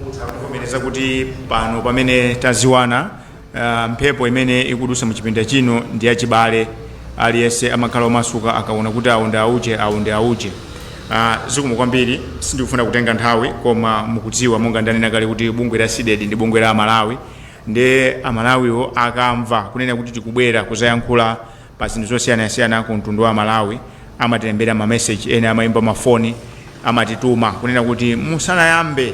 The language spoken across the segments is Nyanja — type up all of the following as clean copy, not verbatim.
Mutavomereza kuti pano pamene taziwana mphepo imene ikudusa mu chipinda chino ndi yachibale, aliyense amakhala omasuka akaona kuti aunde auche. Zikomo kwambiri, sindikufuna kutenga nthawi, koma mukudziwa monga ndanena kale kuti bungwe la Cdedi ndi bungwe la Malawi, ndi Amalawiwo akamva kunena kuti tikubwera kuzayankhula pa zinthu zosiyanasiyana ku mtundu wa Malawi, amatilembera ma message ena, amayimba mafoni, amatituma kunena kuti musanayambe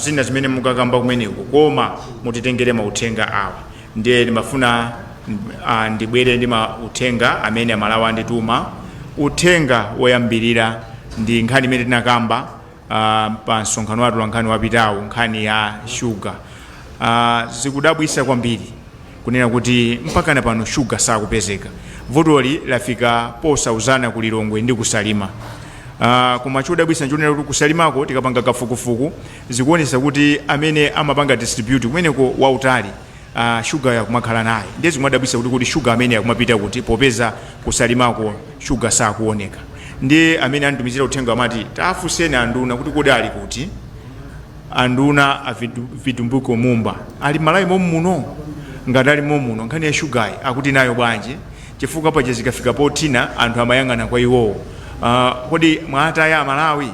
zina zimene mukakamba kumeneko, koma mutitengere mauthenga awa. Ndiye ndimafuna ndibwere ndi mauthenga amene Amalawi andituma. Uthenga woyambirira ndi nkhani imene tinakamba pa msonkhano wathu wa nkhani wapitawo, nkhani ya sugar. Zikudabwisa kwambiri kunena kuti mpaka na pano sugar sakupezeka. Votoli lafika posauzana ku Lilongwe ndi kusalima. Koma chodabwisa nchonera kuti kusalimako tikapanga kafukufuku zikuonesa kuti amene amapanga distribute kumeneko wautali sugar yakumakhala naye. Ndezi mwadabwisa kuti sugar amene yakumapita kuti popeza kusalimako sugar sakuoneka. Ndi amene anitumizira uthenga amati tafunseni anduna kuti kodi ali kuti. Anduna avitumbuko mumba ali Malawi muno, ngati ali muno nkhani ya sugar akuti nayo bwanji, chifukwa paja zikafika potina anthu amayang'ana kwa iwowo. Kodi mwataya Amalawi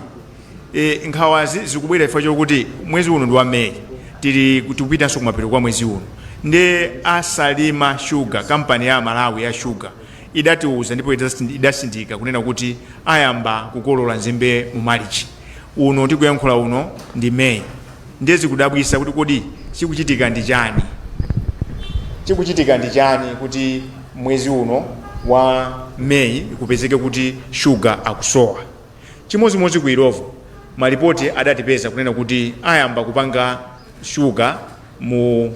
nkhawazi zikubwera ifa chokuti mwezi uno ndi wa Mei, tili kupitanso kumapeto kwa mwezi uno. Ndi asalima sugar, kampani ya Malawi ya sugar idatiuza ndipo idasindika kunena kuti ayamba kukolola nzimbe mu Marichi uno, tikuyankhula uno ndi Mei. Ndezi kudabwisa kuti kodi chikuchitika ndi chani, kuti mwezi uno wa Mei kupezeke kuti sugar akusowa. Chimozimozi ku Irovo malipoti adatipeza kunena kuti ayamba kupanga sugar mu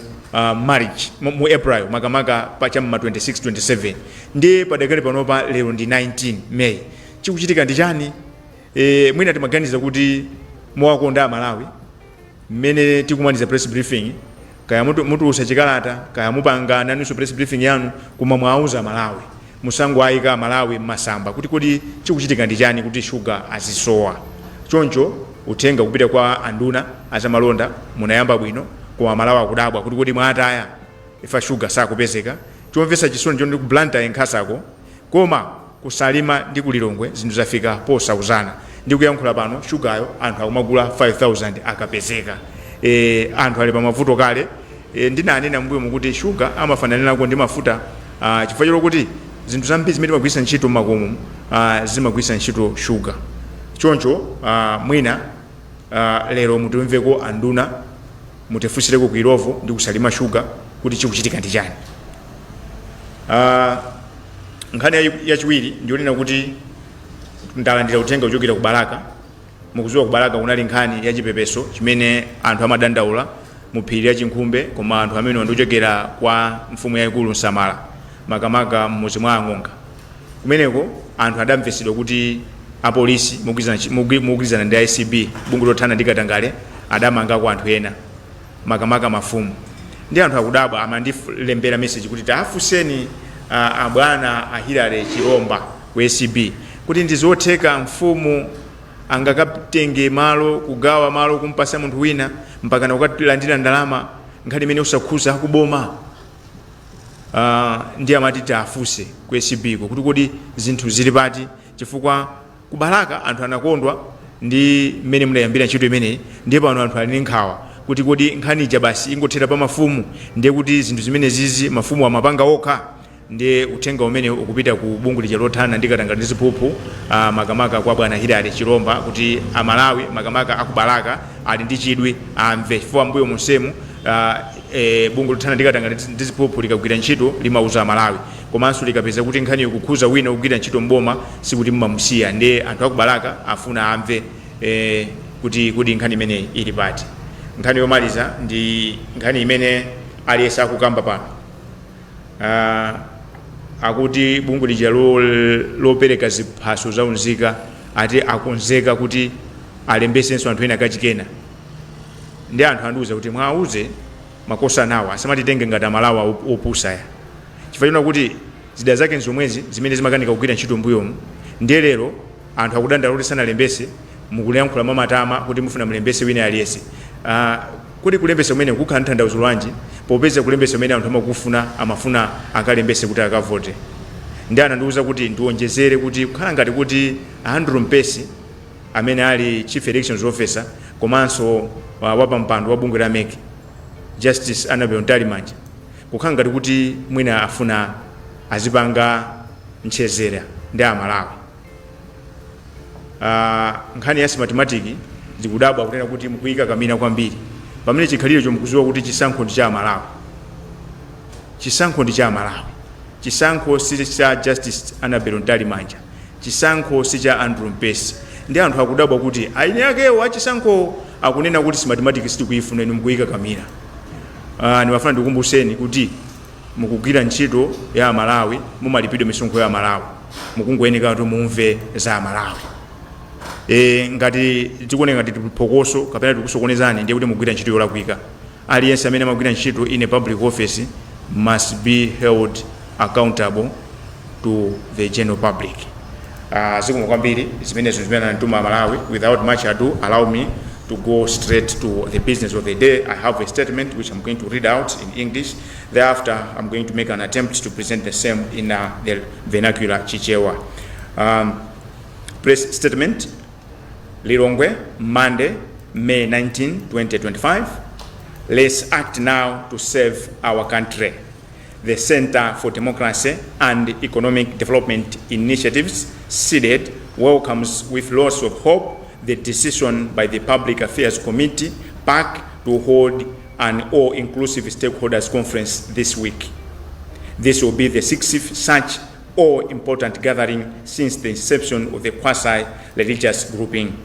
March, mu April, makamaka pa chama 26-27. Ndi padakali panopa lero ndi 19 Mei. Chikuchitika ndi chani? Mwina timaganiza kuti mwakonda Malawi mmene tikumaniza press briefing, kaya mutu usachikalata, kaya mupanga naninso press briefing yanu kuma mwauza Malawi, musango ayika Malawi masamba kuti kodi chikuchitika ndi chani kuti sugar azisowa. Choncho uthenga kupita kwa anduna azamalonda munayamba bwino, kwa Malawi akudabwa kuti kodi mwataya ifa sugar sakupezeka. Chomvesa chisoni chonde ku Blantyre nkhasako, koma kusalima ndi ku Lilongwe zinthu zafika posauzana. Ndi kuyankhula pano sugayo anthu akumagula 5000 akapezeka. Anthu ali pa mavuto kale. Ndinanena mbuyo mukuti sugar amafananirako ndi mafuta, chifukwa chokuti zinthu zambiri zimene timagwisa ntchito m'makomo zimagwisa ntchito sugar. Choncho mwina lero mutimveko anduna mutifunsireko ku Irovo ndi kusalima sugar kuti chikuchitika ndi chani. Nkhani yachiwiri ndionena kuti ndalandira uthenga uchokera ku Balaka. Mukuziwa ku Balaka unali nkhani ya chipepeso chimene anthu amadandaula mu phiri ya Chinkhumbe, koma anthu amene wandichokera kwa mfumu yayikulu Nsamala, makamaka mmuzi mwa Ang'onga. Kumeneko anthu adamvesedwa kuti apolisi mugwirizana ndi ICB, bungwe lothana ndi katangale, adamangako anthu ena makamaka mafumu. Ndi anthu akudabwa amandilembera message kuti tafunseni abwana ahilale Chiromba ku ICB kuti ndizotheka mfumu angakatenge malo, kugawa malo kumpasa munthu wina mpaka na kukalandira ndalama nkhani imene usakhuza kuboma. Ndi amati tafunse ku ICB kuti kodi zinthu zili pati, chifukwa ku Balaka anthu anakondwa ndi mmene munayambira ntchito imeneyi, ndiye pano anthu ali nkhawa kuti kodi nkhani ija basi ingothera pa mafumu, ndiye kuti zinthu zimene zizi mafumu amapanga okha. Ndiye uthenga umene ukupita ku bungwe lija lothana ndi katangale ndi ziphuphu, makamaka kwa bwana Hilale Chiromba, kuti Amalawi makamaka aku Balaka ali ndi chidwi amve, chifukwa mbuyo monsemu bungwe lothana ndi katangale ndi ziphuphu likagwira ntchito limauza Amalawi, komanso likapeza kuti nkhani ikukhuza wina kugwira ntchito mboma sikuti mmamusiya. Ndiye anthu aku Balaka afuna amve kuti nkhani imene ili pati. Nkhani yomaliza ndi nkhani imene aliyense akukamba pano, akuti bungwe lija lopereka ziphaso zaunzika ati akonzeka kuti alembesenso anthu ena kachikena. Ndi anthu andiuza kuti mwauze makosa nawo asamatitenge ngati Amalawi opusa ya, chifukwa kuti zida zake nzomwezi zimene zimakanika kugwira ntchito mbuyomu. Ndiye lero anthu akudandaula kuti sanalembese mukuyankhula mamatama kuti mufuna mulembese wina aliyense. kuti kulembesa kumene kukhala nthandauzo lwanji popeza kulembesa kumene anthu amafuna akalembese kuti akavote. Ndi anandiuza kuti ndiwonjezere kuti kukhala ngati kuti Andrew Mpesi amene ali Chief Elections Officer komanso wapampando wa bungwe la MEC Justice Annabel Ntalimanja kukhala ngati kuti mwina afuna azipanga nchezera ndi Amalawi. Nkhani ya mathematiki zikudabwa kunena kuti mukuyika kamina kwambiri pamene chikhalire chomukuziwa kuti chisankho ndi cha Amalawi. Chisankho ndi cha Amalawi. Chisankho si cha Justice Annabel Ntalimanja. Chisankho si cha Andrew Mpesi. Ndi anthu akudabwa kuti aine yake wa chisankho akunena kuti mathematiki sitikuyifuna inu mukuyika kamina. Niwafuna ndikumbuseni kuti mukugwira ntchito ya Amalawi mumalipidwa misonkho ya Amalawi. Mukungoyeneka kuti mumve za Amalawi. Ngati tikuoneka ngati phokoso kapena tikusokonezani ndiye kuti mugwira ntchito yolakwika. Aliyense amene amagwira ntchito in a public office must be held accountable to the general public. Zikomo kwambiri zimenezo zimene anatuma Malawi. Without much ado, allow me to go straight to the business of the day. I have a statement which I'm going to read out in English. Thereafter, I'm going to make an attempt to present the same in the vernacular Chichewa. Press statement. Lilongwe, Monday, May 19, 2025. Let's act now to save our country. The Center for Democracy and Economic Development Initiatives, Cdedi, welcomes with lots of hope the decision by the Public Affairs Committee, PAC, to hold an all-inclusive stakeholders conference this week. This will be the 60th such all-important gathering since the inception of the quasi-religious grouping.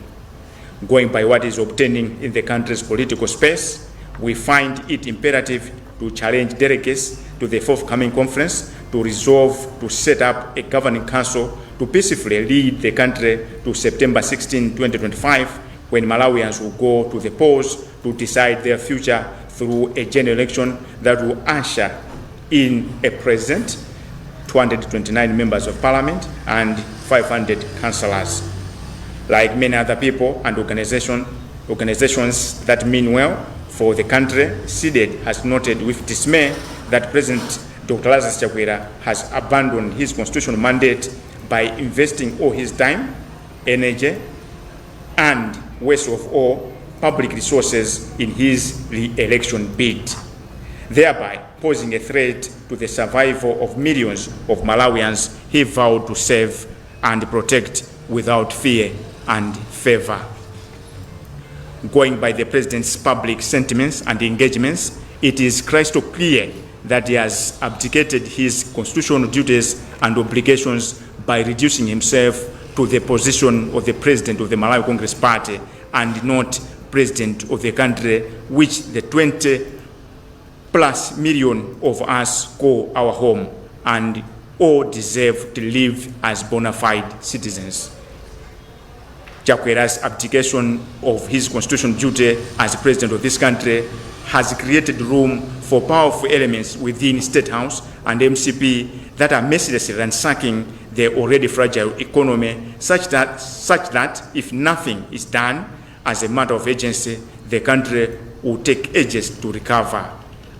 Going by what is obtaining in the country's political space, we find it imperative to challenge delegates to the forthcoming conference to resolve to set up a governing council to peacefully lead the country to September 16, 2025, when Malawians will go to the polls to decide their future through a general election that will usher in a president, 229 members of parliament, and 500 councillors. Like many other people and organizations that mean well for the country, Cdedi has noted with dismay that President Dr. Lazarus Chakwera has abandoned his constitutional mandate by investing all his time, energy, and worst of all, public resources in his re-election bid, thereby posing a threat to the survival of millions of Malawians he vowed to save and protect without fear and favor. Going by the President's public sentiments and engagements, it is crystal clear that he has abdicated his constitutional duties and obligations by reducing himself to the position of the President of the Malawi Congress Party and not President of the country, which the 20+ million of us call our home, and all deserve to live as bona fide citizens. Chakwera's abdication of his constitutional duty as president of this country has created room for powerful elements within State House and MCP that are mercilessly ransacking the already fragile economy, such that if nothing is done as a matter of urgency, the country will take ages to recover,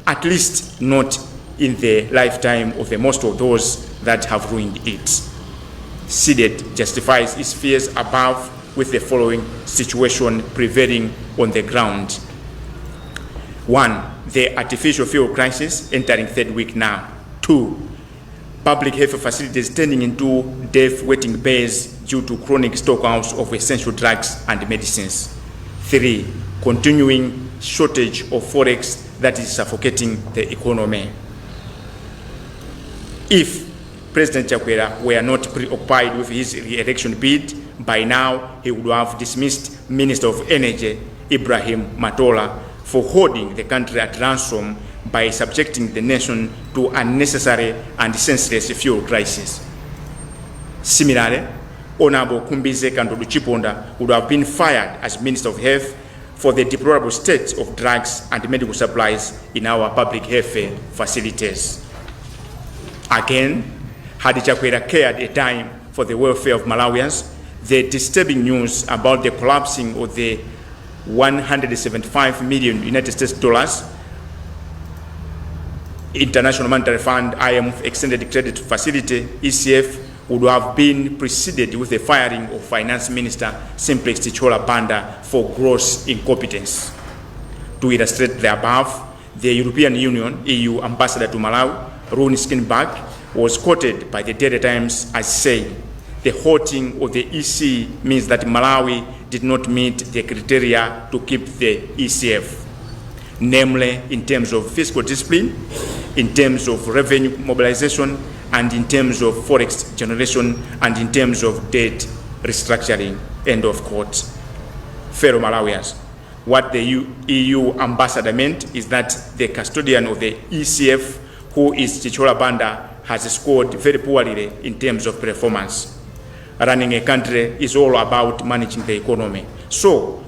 at least not in the lifetime of the most of those that have ruined it. Cdedi justifies its fears above with the following situation prevailing on the ground. 1. The artificial fuel crisis entering third week now. 2. Public health facilities turning into death waiting bays due to chronic stockouts of essential drugs and medicines. 3. Continuing shortage of forex that is suffocating the economy. If President Chakwera were not preoccupied with his re-election bid, by now he would have dismissed Minister of Energy Ibrahim Matola for holding the country at ransom by subjecting the nation to unnecessary and senseless fuel crisis. Similarly, Honorable Kumbize Kandodu Chiponda would have been fired as Minister of Health for the deplorable state of drugs and medical supplies in our public health facilities. Again, had Chakwera cared a dime for the welfare of Malawians, the disturbing news about the collapsing of the 175 million United States dollars. International Monetary Fund, IMF Extended Credit Facility, ECF, would have been preceded with the firing of Finance Minister Simplex Tichola Banda for gross incompetence. To illustrate the above, the European Union, EU Ambassador to Malawi, Ron Skinberg, was quoted by the Daily Times as saying, the halting of the EC means that Malawi did not meet the criteria to keep the ECF, namely in terms of fiscal discipline, in terms of revenue mobilization, and in terms of forex generation, and in terms of debt restructuring. End of quote. Fellow Malawians, what the EU ambassador meant is that the custodian of the ECF, who is Tichola Banda, has scored very poorly in terms of performance. Running a country is all about managing the economy. So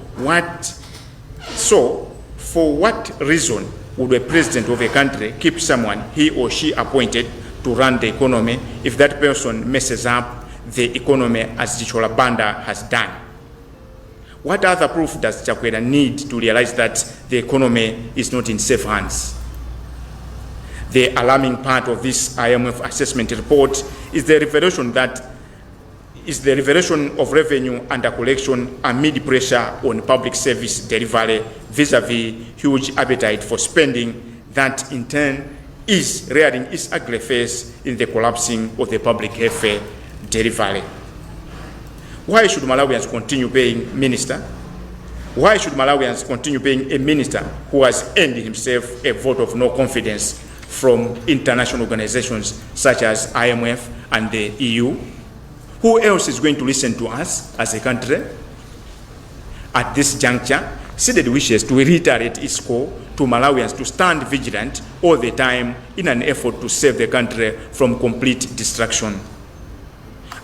for what reason would a president of a country keep someone he or she appointed to run the economy if that person messes up the economy as Tichola Banda has done? What other proof does Chakwera need to realize that the economy is not in safe hands? The alarming part of this IMF assessment report is the revelation of revenue under collection amid pressure on public service delivery vis-a-vis huge appetite for spending that in turn is rearing its ugly face in the collapsing of the public welfare delivery. Why should Malawians continue paying minister? Why should Malawians continue paying a minister who has earned himself a vote of no confidence from international organizations such as IMF and the EU? Who else is going to listen to us as a country? At this juncture, Cdedi wishes to reiterate its call to Malawians to stand vigilant all the time in an effort to save the country from complete destruction.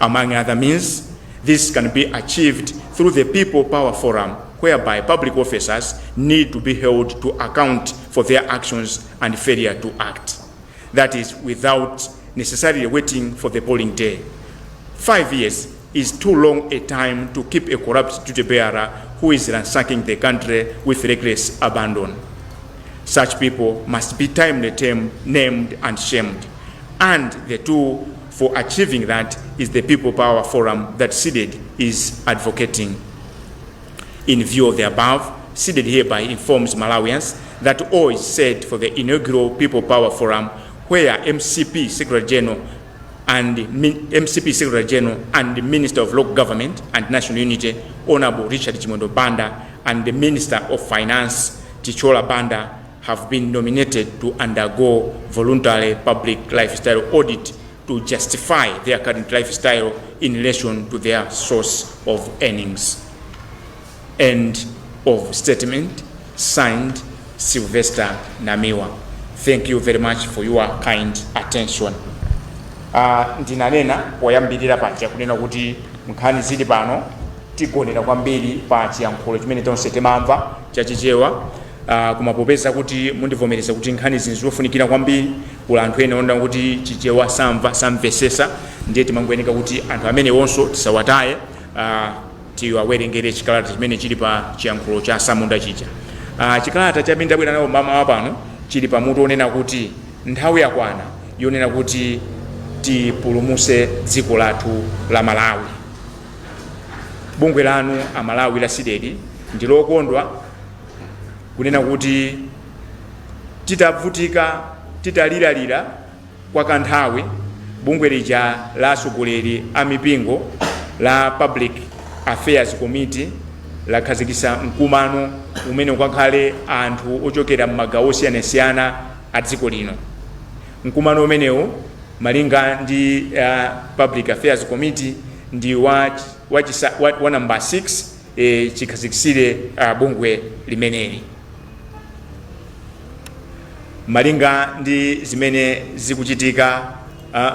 Among other means, this can be achieved through the People Power Forum, whereby public officers need to be held to account for their actions and failure to act. That is, without necessarily waiting for the polling day. 5 years is too long a time to keep a corrupt duty bearer who is ransacking the country with reckless abandon. Such people must be timely named and shamed. And the tool for achieving that is the People Power Forum that Cdedi is advocating. In view of the above, Cdedi hereby informs Malawians that all is set for the inaugural People Power Forum, where MCP Secretary General and the Minister of Local Government and National Unity, Honorable Richard Chimondo Banda, and the Minister of Finance, Tichola Banda, have been nominated to undergo voluntary public lifestyle audit to justify their current lifestyle in relation to their source of earnings. End of statement. Signed, Sylvester Namiwa. Thank you very much for your kind attention. Ndinanena poyambirira paja kunena kuti nkhani zili pano tigonera kwambiri pa chiyankhulo chimene tonse timamva chachichewa, koma popeza kuti mundivomereza kuti nkhani zinthu zofunikira kwambiri kula anthu ene onda kuti chichewa samvesesa, ndiye timangoyeneka kuti anthu amene onso tisawataye, tiwawerengere chikalata chimene chili pa chiyankhulo cha Samunda chija. Chikalata chamene ndabwera nawo mama wapano chili pamutu onena kuti nthawi yakwana yonena kuti tipulumuse dziko lathu la Malawi. Bungwe lanu Amalawi la Cdedi ndilokondwa kunena kuti titavutika titaliralira kwa kanthawi, bungwe lija la atsogoleri a mipingo la Public Affairs Committee lakhazikitsa mkumano umene ukakhale anthu ochokera m'magawo osiyanasiyana a dziko lino. Mkumano umenewu malinga ndi Public Affairs Committee ndi wa number 6 chikhazikitsire bungwe limeneli. Malinga ndi zimene zikuchitika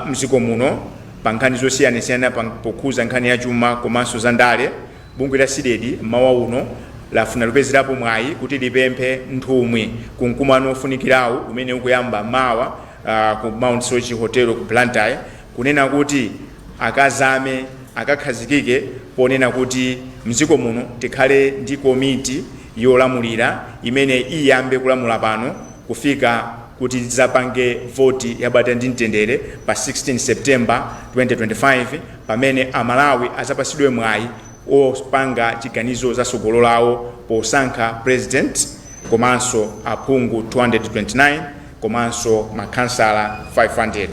mdziko muno pa nkhani zosiyanasiyana pokhuza nkhani ya chuma komanso za ndale, bungwe la Cdedi mawa uno lafuna lupezerapo mwayi kuti lipemphe nthumwi ku mkumano ofunikirawo umene ukuyamba mawa ku Mount Sochi Hotel ku Blantyre, kunena kuti akazame akakhazikike ponena kuti mdziko muno tikhale ndi komiti yolamulira imene iyambe kulamula pano kufika kuti zapange voti yabata ndi mtendere pa 16 September 2025 pamene amalawi azapasidwe mwayi opanga chiganizo za sogolo lawo posankha president komanso aphungu 229 komanso makhansala 500.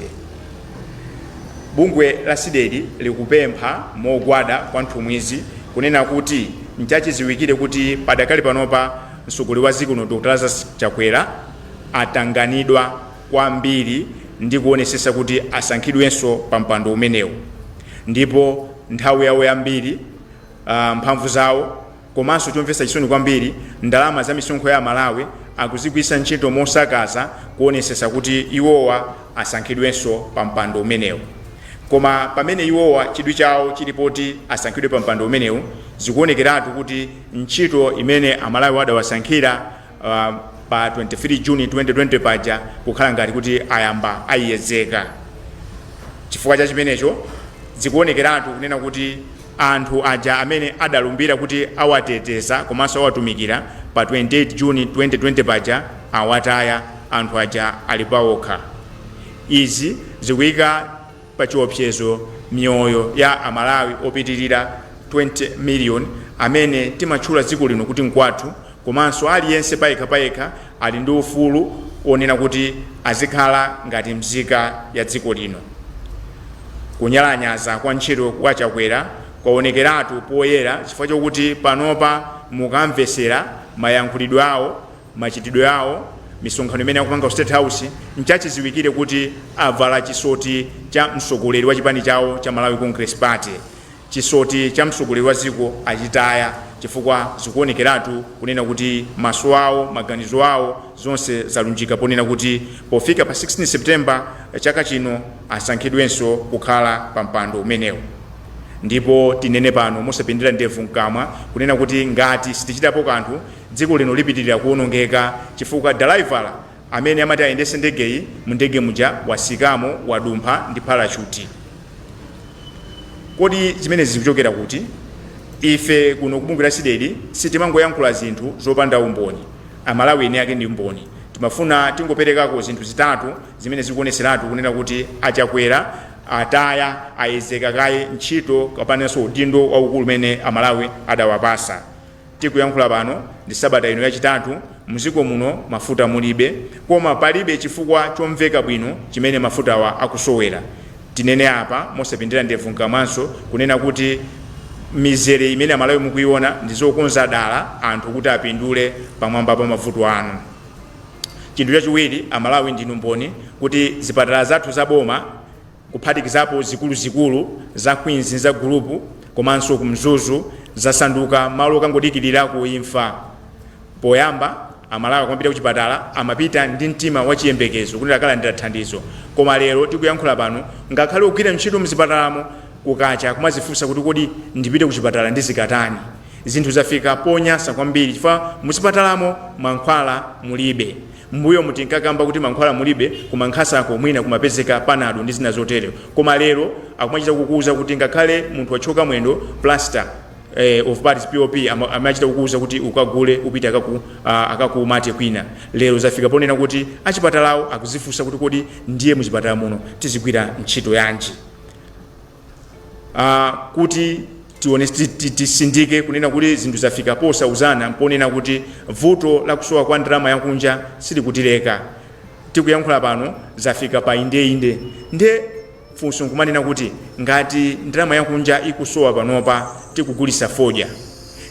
Bungwe la Cdedi likupempha mogwada kwa nthumwizi kunena kuti nchachiziwikire kuti padakali panopa mtsogoleri wa dziko Dr. Chakwera atanganidwa kwambiri ndi kuonesesa kuti asankhidwenso pa mpando umenewu, ndipo nthawi yawo yambiri mphamvu zawo komanso chomvetsa chisoni kwambiri ndalama za misonkho ya Malawi akuzigwisa ntchito mosakaza kuonesesa kuti iwowa asankhidwenso pa mpando umenewu. Koma pamene iwowa chidwi chawo chilipoti asankhidwe pa mpando umenewu, zikuonekeratu kuti ntchito imene amalawi adawasankhira pa 23 Juni 2020 paja kukhala ngati kuti ayamba ayiyezeka. Chifukwa cha chimenecho zikuonekeratu kunena kuti anthu aja amene adalumbira kuti awateteza komanso awatumikira pa 28 Juni 2020 paja awataya, anthu aja ali pawokha. Izi zikuyika pa chiopsezo mioyo ya amalawi opitirira 20 million amene timatchula dziko lino kuti nkwathu, komanso aliyense payekha ali ndi ufulu onena kuti azikhala ngati mzika ya dziko lino. Kunyalanyaza kwa ntchito kwa Chakwera kwaonekeratu poyera chifukwa chokuti panopa mukamvesera mayankhulidwe awo, machitidwe awo, misonkhano imene akupanga State House, nchachiziwikire kuti avala chisoti cha mtsogoleri wa chipani chawo cha Malawi Congress Party. Chisoti cha mtsogoleri wa dziko achitaya chifukwa zikuonekeratu kunena kuti maso awo, maganizo awo zonse zalunjika ponena kuti pofika pa 16 September chaka chino asankhidwenso kukhala pa mpando umenewu. Ndipo tinene pano mosapindira ndevu mkamwa kunena kuti ngati sitichitapo kanthu dziko lino lipitirira kuonongeka chifukwa driver amene amati ayendese ndegeyi mu ndege muja wasikamo wadumpha ndi parachute. Kodi zimene zikuchokera kuti ife kuno kubungwe la Cdedi sitimangoyankhula zinthu zopanda umboni, amalawi ene ake ndi umboni. Timafuna tingoperekako zinthu zitatu zimene zikuoneseratu kunena kuti Chakwera ataya ayezeka kaye ntchito kapanenso udindo waukulu umene amalawi adawapasa. Tikuyankhula pano ndi sabata ino yachitatu muziko muno mafuta mulibe, koma palibe chifukwa chomveka bwino chimene mafutawa akusowera. Tinene apa mosapindira ndevu mkamwanso kunena kuti mizere imene amalawi mukuiona ndi zokonza dala anthu kuti apindule pamwamba pa mavuto anu. Chinthu chachiwiri, amalawi ndinu mboni kuti zipatala zathu zaboma kuphatikizapo zikulu za Queens za gulupu komanso kumzuzu zasanduka malo kangodikirira kuimfa. Poyamba amalawi akamapita kuchipatala amapita ndi mtima wachiyembekezo kuti akalandira thandizo, koma lero tikuyankhula pano ngakhale kugwira ntchito mzipatalamo kukacha kumazifunsa kuti kodi ndipite kuchipatala ndizikatani. Zinthu zafika ponyasa kwambiri chifukwa muzipatalamo mankhwala mulibe. Mbuyo mutinkakamba kuti mankhwala mulibe kumankhasako mwina kumapezeka panado ndi zina zotere, koma lero akumachita kukuza kuti ngakhale munthu wachoka mwendo plaster of Paris POP amachita kukuza kuti ukagule upite akakumate kwina. Lero zafika ponena kuti achipatalawo akuzifunsa kuti kodi ndiye muchipatala muno tizigwira ntchito yanji. Kuti tisindike kunena kuti zinthu zafika posauzana ponena kuti vuto la kusowa kwa ndalama yakunja sili kutileka. Tikuyankhula pano zafika pa inde nde funso nkumanena kuti ngati ndalama yakunja ikusowa panopa tikugulisa foja,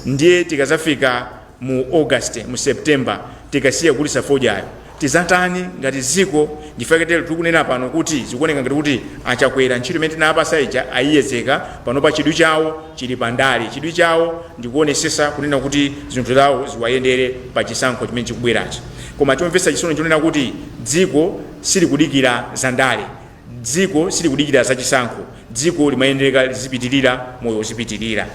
ndiye tikazafika mu August mu September tikasiya kugulisa fojayo tizatani ngati ziko. Ndifaketero tikunena pano kuti zikuoneka ngati kuti Chakwera ntchito imene tinapasa ija ayiyezeka panopa chidwi chawo chili pandali. Chidwi chawo ndikuonesesa kunena kuti zinthu zawo ziwayendere pa chisankho chimene chikubwerachi, koma chomvetsa chisoni chonena kuti dziko sili kudikira zandale, dziko sili kudikira za chisankho, dziko limayendereka lizipitirira moyo uzipitirira.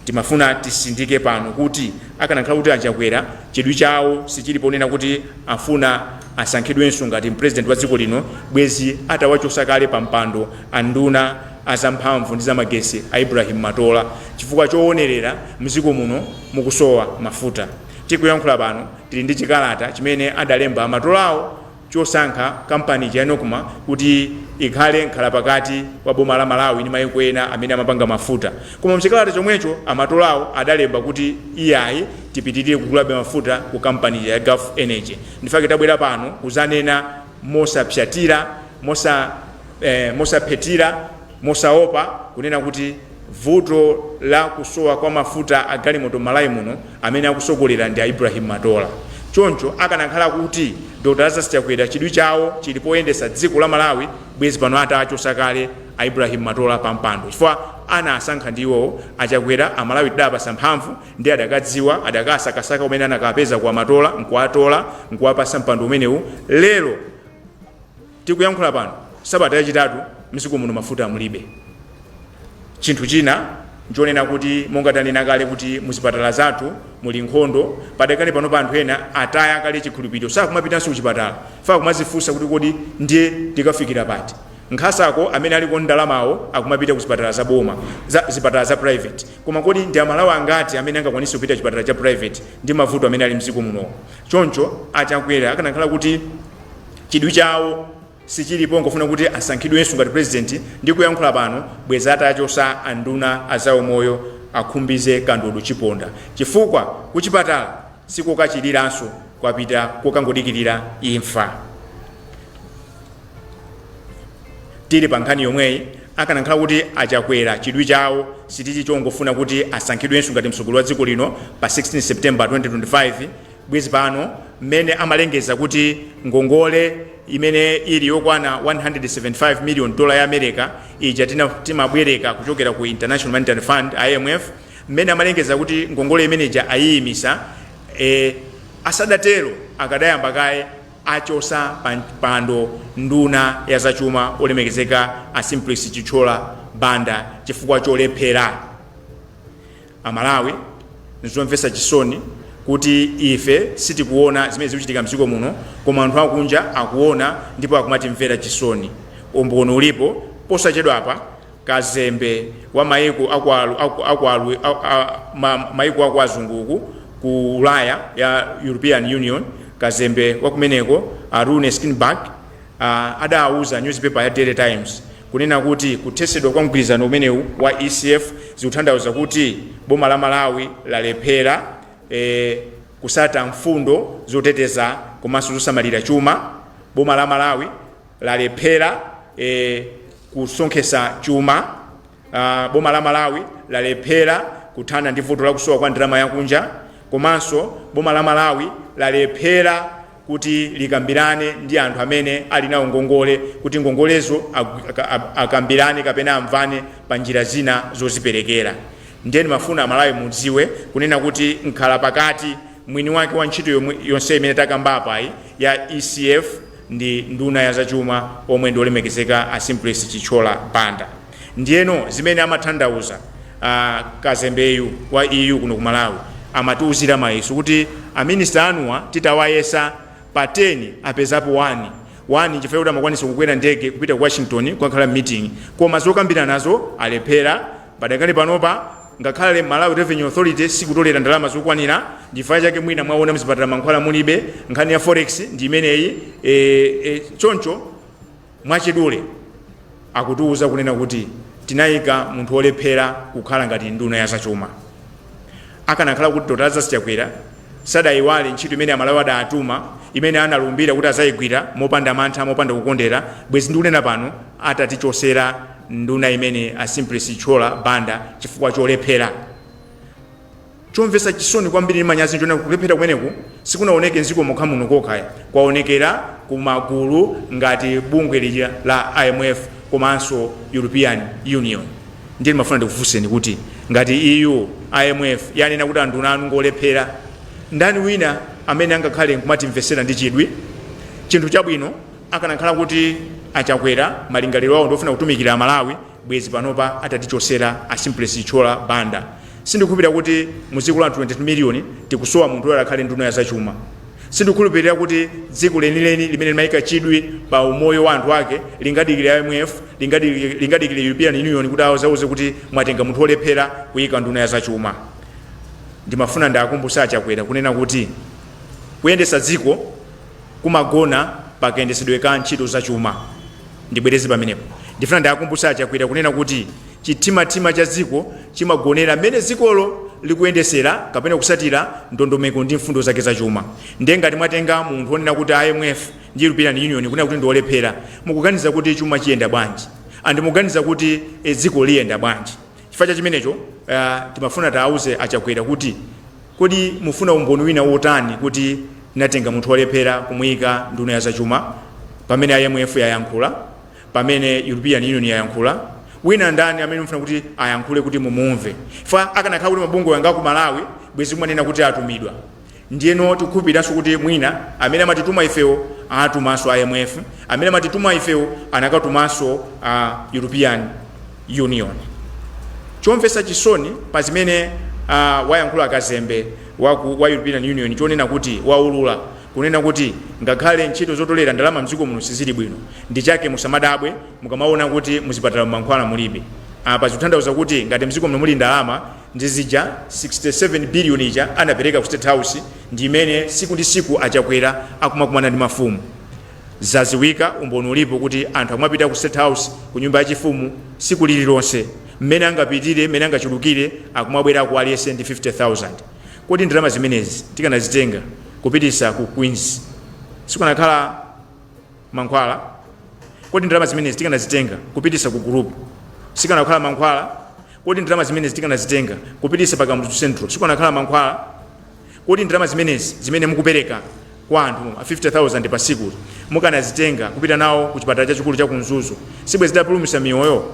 Timafuna tisindike pano kuti akanakhala kuti Chakwera chidwi chawo sichili ponena kuti afuna asankhidwenso ngati president wa dziko lino bwezi atawachosa kale pa mpando anduna azamphamvu ndi zamagesi a Ibrahim Matola chifukwa choonerera mziko muno mukusowa mafuta. tikuyankhula pano tili ndi chikalata chimene adalemba amatolawo chosankha kampani ya Nokuma kuti ikhale nkhalapakati wa boma la Malawi ndi mayiko ena amene amapanga mafuta. Koma mchikalata chomwecho amatolawo adalemba kuti iyayi tipitirire kugulabe mafuta ku kampani ya Gulf Energy. Ndifake tabwera pano kuzanena mosapsatira, mosaphetira, mosaopa kunena kuti vuto la kusowa kwa mafuta a galimoto Malawi muno amene akusogolera ndi Ibrahim Matola. Choncho akanakhala kuti Dr. Chakwera chidwi chawo chilipoyendesa dziko la Malawi bwezi pano atachosa kale Ibrahim Matola pampando chifukwa anasankha ndiwo Chakwera Amalawi tidapasa mphamvu ndi adakadziwa adakasakasaka umene anakapeza kwa Matola nkuwatola nkuwapasa mpando umenewu. Lero tikuyankhula pano sabata yachitatu msiku muno mafuta amulibe. Chinthu china njonena kuti monga tanena kale kuti muzipatala zathu muli nkhondo padakale pano pa anthu ena ataya kale chikhulupiriro sakumapitanso kuchipatala fa kumazifunsa kuti kodi ndiye tikafikira pati. Nkhasako amene ali ku ndalamawo akumapita ku zipatala za boma zipatala za private koma kodi ndi Amalawi angati amene angakwanisa kupita chipatala cha private ndi mavuto amene ali mdziko muno. Choncho Chakwera akanakhala kuti chidwi chawo sichilipo ngofuna kuti asankhidwenso ngati president ndi kuyankhula pano bweza atachosa anduna azawo moyo akhumbize kandodo chiponda chifukwa kuchipatala sikokachiliranso kwapita kokangodikirira imfa. Tili pa nkhani yomweyi akanakhala kuti Chakwera chidwi chawo sitichi chongofuna kuti asankhidwenso ngati mtsogoleri wa dziko lino pa 16 September 2025 bwezi pano mmene amalengeza kuti ngongole imene ili yokwana $175 million ya America ija timabwereka kuchokera ku International Monetary Fund IMF mmene amalengeza kuti ngongole imeneja ayiyimisa asadatero akadayamba kaye achosa pando nduna ya zachuma olemekezeka Simplice Chichola Banda chifukwa cholephera. Amalawi nzomvesa chisoni kuti ife sitikuona zimene zikuchitika mdziko muno koma anthu akunja akuona ndipo akumatimvera chisoni. Umboni ulipo posachedwa apa kazembe wa mayiko aku azunguku ku Ulaya ya European Union kazembe wakumeneko Rune Skinberg adauza newspaper ya Daily Times kunena kuti kuthesedwa kwa mgwirizano umenewu wa ECF zikuthandauza kuti boma la Malawi lalephera kusata mfundo zoteteza komanso zosamalira chuma. Boma la Malawi lalephera kusonkhesa chuma. Boma la Malawi lalephera kuthana ndi vuto la kusowa kwa ndalama yakunja komanso boma la Malawi lalephera kuti likambirane ndi anthu amene ali nawo ngongole kuti ngongolezo akambirane kapena amvane pa njira zina zoziperekera. Ndeni mafuna Amalawi mudziwe kunena kuti nkhala pakati mwini wake wa ntchito yonse imene takamba apayi ya ECF ndi nduna ya zachuma omwe ndi olemekezeka Simplice Chichola Banda. Ndiyeno zimene amathandauza kazembeyu wa EU kuno ku Malawi amatiuzira mayeso kuti aminista anuwa titawayesa pa 10 apezapo 1 chifukwa kuti amakwanisa kukwera ndege kupita ku Washington kukakhala meeting koma zokambira nazo alephera. Padakale panopa ngakhale Malawi Revenue Authority sikutolera ndalama zokwanira ndifanya chake mwina mwaona mzipatala mankhwala mulibe nkhani ya forex ndi imeneyi. Choncho mwachidule akutiuza kunena kuti tinayika munthu olephera kukhala ngati nduna ya zachuma. Akanakhala kuti Dr. Chakwera sadayiwale ntchito imene Amalawi adatuma imene analumbira kuti azayigwira mopanda mantha mopanda kukondera bwezi ndikunena pano atatichosera nduna imene Simplice Chichola Banda chifukwa cholephera. Chomvesa chisoni kwambiri manyazi njona kulephera kumeneku sikunaoneke nziko mokha muno kokha kwaonekera ku magulu ngati bungwe lija la IMF komanso European Union. Ndiye mafuna ndikufunseni kuti ngati EU IMF yanena kuti anduna anu ngolephera ndani wina amene angakhale nkumatimvesera ndi chidwi. Chinthu chabwino akanakhala kuti Chakwera malingaliro awo ndofuna kutumikira Malawi bwezi panopa atatichosera Simplice Chichola Banda. Sindikhulupirira kuti muziko la 20 million tikusowa munthu akhale nduna ya zachuma. Sindikhulupirira kuti dziko lenileni limene limayika chidwi pa umoyo wa anthu ake lingadikire IMF lingadikire European Union kuti awauze kuti mwatenga munthu olephera kuyika nduna ya zachuma. ndimafuna ndakumbutsa Chakwera kunena kuti kuyendesa dziko kumagona pakayendesedwe ka ntchito zachuma. Ndibwereze pamenepo. Ndifuna ndakumbutsa Chakwera kunena kuti chitima cha dziko chimagonera mmene dzikolo likuyendesera kapena kusatira ndondomeko ndi mfundo zake zachuma. Ndiye ngati mwatenga munthu onena kuti IMF ndi European Union kunena kuti ndiolephera, mukuganiza kuti chuma chiyenda bwanji? Andi mukuganiza kuti dziko liyenda bwanji? Chifukwa chimenecho timafuna tauze Chakwera kuti kodi mufuna umboni wina wotani kuti natenga munthu olephera kumuyika nduna ya zachuma pamene IMF yayankhula, pamene European Union yayankhula, wina ndani amene mufuna kuti ayankhule kuti mumumve? Fa akanakhala kuti mabungwe yanga ku Malawi bwezi mwanena kuti atumidwa. Ndiyeno tikhupiranso kuti mwina amene amatituma ifewo atumanso IMF, amene amatituma ifewo anakatumanso European Union. Chomvesa chisoni pa zimene wayankhula Kazembe wa European Union chonena kuti waulula kunena kuti ngakhale ntchito zotolera ndalama mdziko muno sizili bwino, ndi chake musamadabwe mukamaona kuti muzipatala mankhwala mulibe. Apa zikutanthauza kuti ngati mdziko muno muli ndalama ndizija 67 billion ija anapereka ku State House, ndi imene siku ndi siku Chakwera akumakumana ndi mafumu. Zaziwika umboni ulipo kuti anthu amapita ku State House ku nyumba yachifumu siku lililonse, mmene angapitire mmene angachulukire akumabwera ku aliyense ndi 50,000. Kodi ndalama zimenezi tikanazitenga kupitisa ku Queens sikanakhala mankhwala? Kodi ndalama zimenezi tikanazitenga kupitisa ku group sikanakhala mankhwala? Kodi ndalama zimenezi tikanazitenga kupitisa pa Kamuzu Central sikanakhala mankhwala? Kodi ndalama zimenezi zimene mukupereka kwa anthu 50,000 pa siku mukanazitenga kupita nawo ku chipatala chachikulu cha Kunzuzu sibwe zidapulumutsa miyoyo?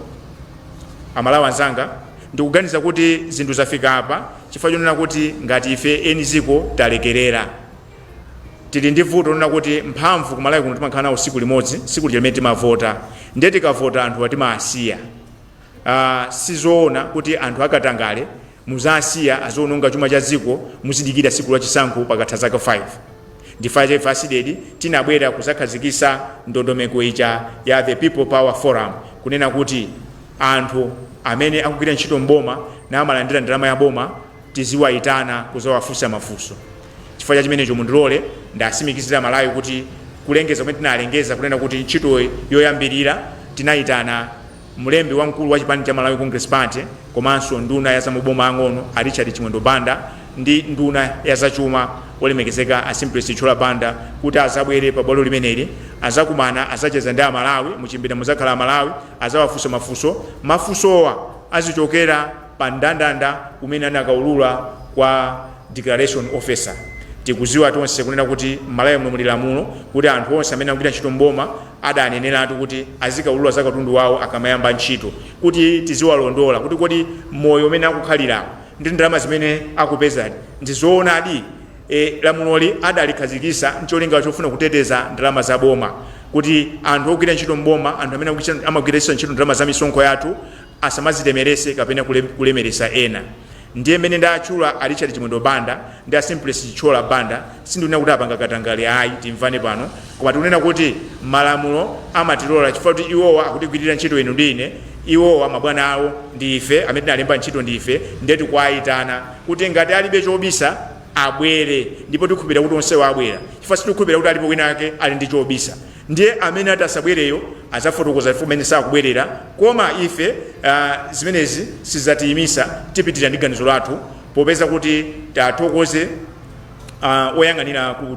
Amalawi anzanga, ndikuganiza kuti zinthu zafika apa chifukwa chonena kuti ngati ife eni dziko talekerera, tili ndi vuto lonena kuti mphamvu ku Malawi kuno timakhala nawo siku limodzi, siku limene timavota, ndiye tikavota anthu atimasiya. Sizoona kuti anthu akatangale muzasiya azononga chuma cha dziko muzidikira siku la chisankho pakatha zaka 5. Ndifaje Cdedi tinabwera kuzakhazikisa ndondomeko ija ya the People Power Forum kunena kuti anthu amene akugwira ntchito mboma na amalandira ndalama ya boma tiziwayitana kuzawafunsa mafunso. Chifukwa chimenecho mundilole ndasimikizira Malawi kuti kulengeza kumene tinalengeza kunena kuti ntchito yoyambirira tinayitana mlembi wamkulu wa chipani cha Malawi Congress Party komanso nduna ya zamaboma ang'ono Richard Chimwendo Banda ndi nduna ya zachuma olemekezeka Simplice Chola Banda kuti azabwere pa bwalo limeneli, azakumana azacheza ndi Malawi muchimbira muzakhala Malawi, azawafunsa mafunsowa azichokera pa ndandanda kumene anakaulula kwa declaration officer. Tikuziwa tonse kunena kuti Malawi muno muli lamulo kuti anthu onse amene akugwira ntchito mboma adaneneratu kuti azikaulula za katundu wawo akamayamba ntchito, kuti tiziwalondola kuti kodi moyo umene akukhalirawo ndi ndalama zimene akupeza ndizoonadi. Lamuloli adalikhazikisa ncholinga chofuna kuteteza ndalama za boma, kuti anthu ogwira ntchito mboma, anthu amene amagwira ntchito ndalama za misonkho yathu asamazitemerese kapena kulemeresa ena. Ndiye mene ndachula Richard Chimwendo Banda ndi Simplice Chola Banda sindunena kuti apanga katangale ayi timvane pano, koma tikunena kuti malamulo amatilola chifukwa kuti iwowa akutigwirira ntchito ino ndi ine, iwowa mabwana awo ndi ife amene tinalemba ntchito ndi ife, ndiye tikuwayitana kuti ngati alibe chobisa abwere, ndipo tikukhulupirira kuti onsewo abwera chifukwa sitikukhulupirira kuti alipo wina ake ali ndi chobisa. Ndiye amene atasabwereyo azafotokoza ifo amene sakubwerera, koma ife zimenezi sizatiyimisa tipitirira ndi ganizo lathu popeza kuti tathokoze oyang'anira ku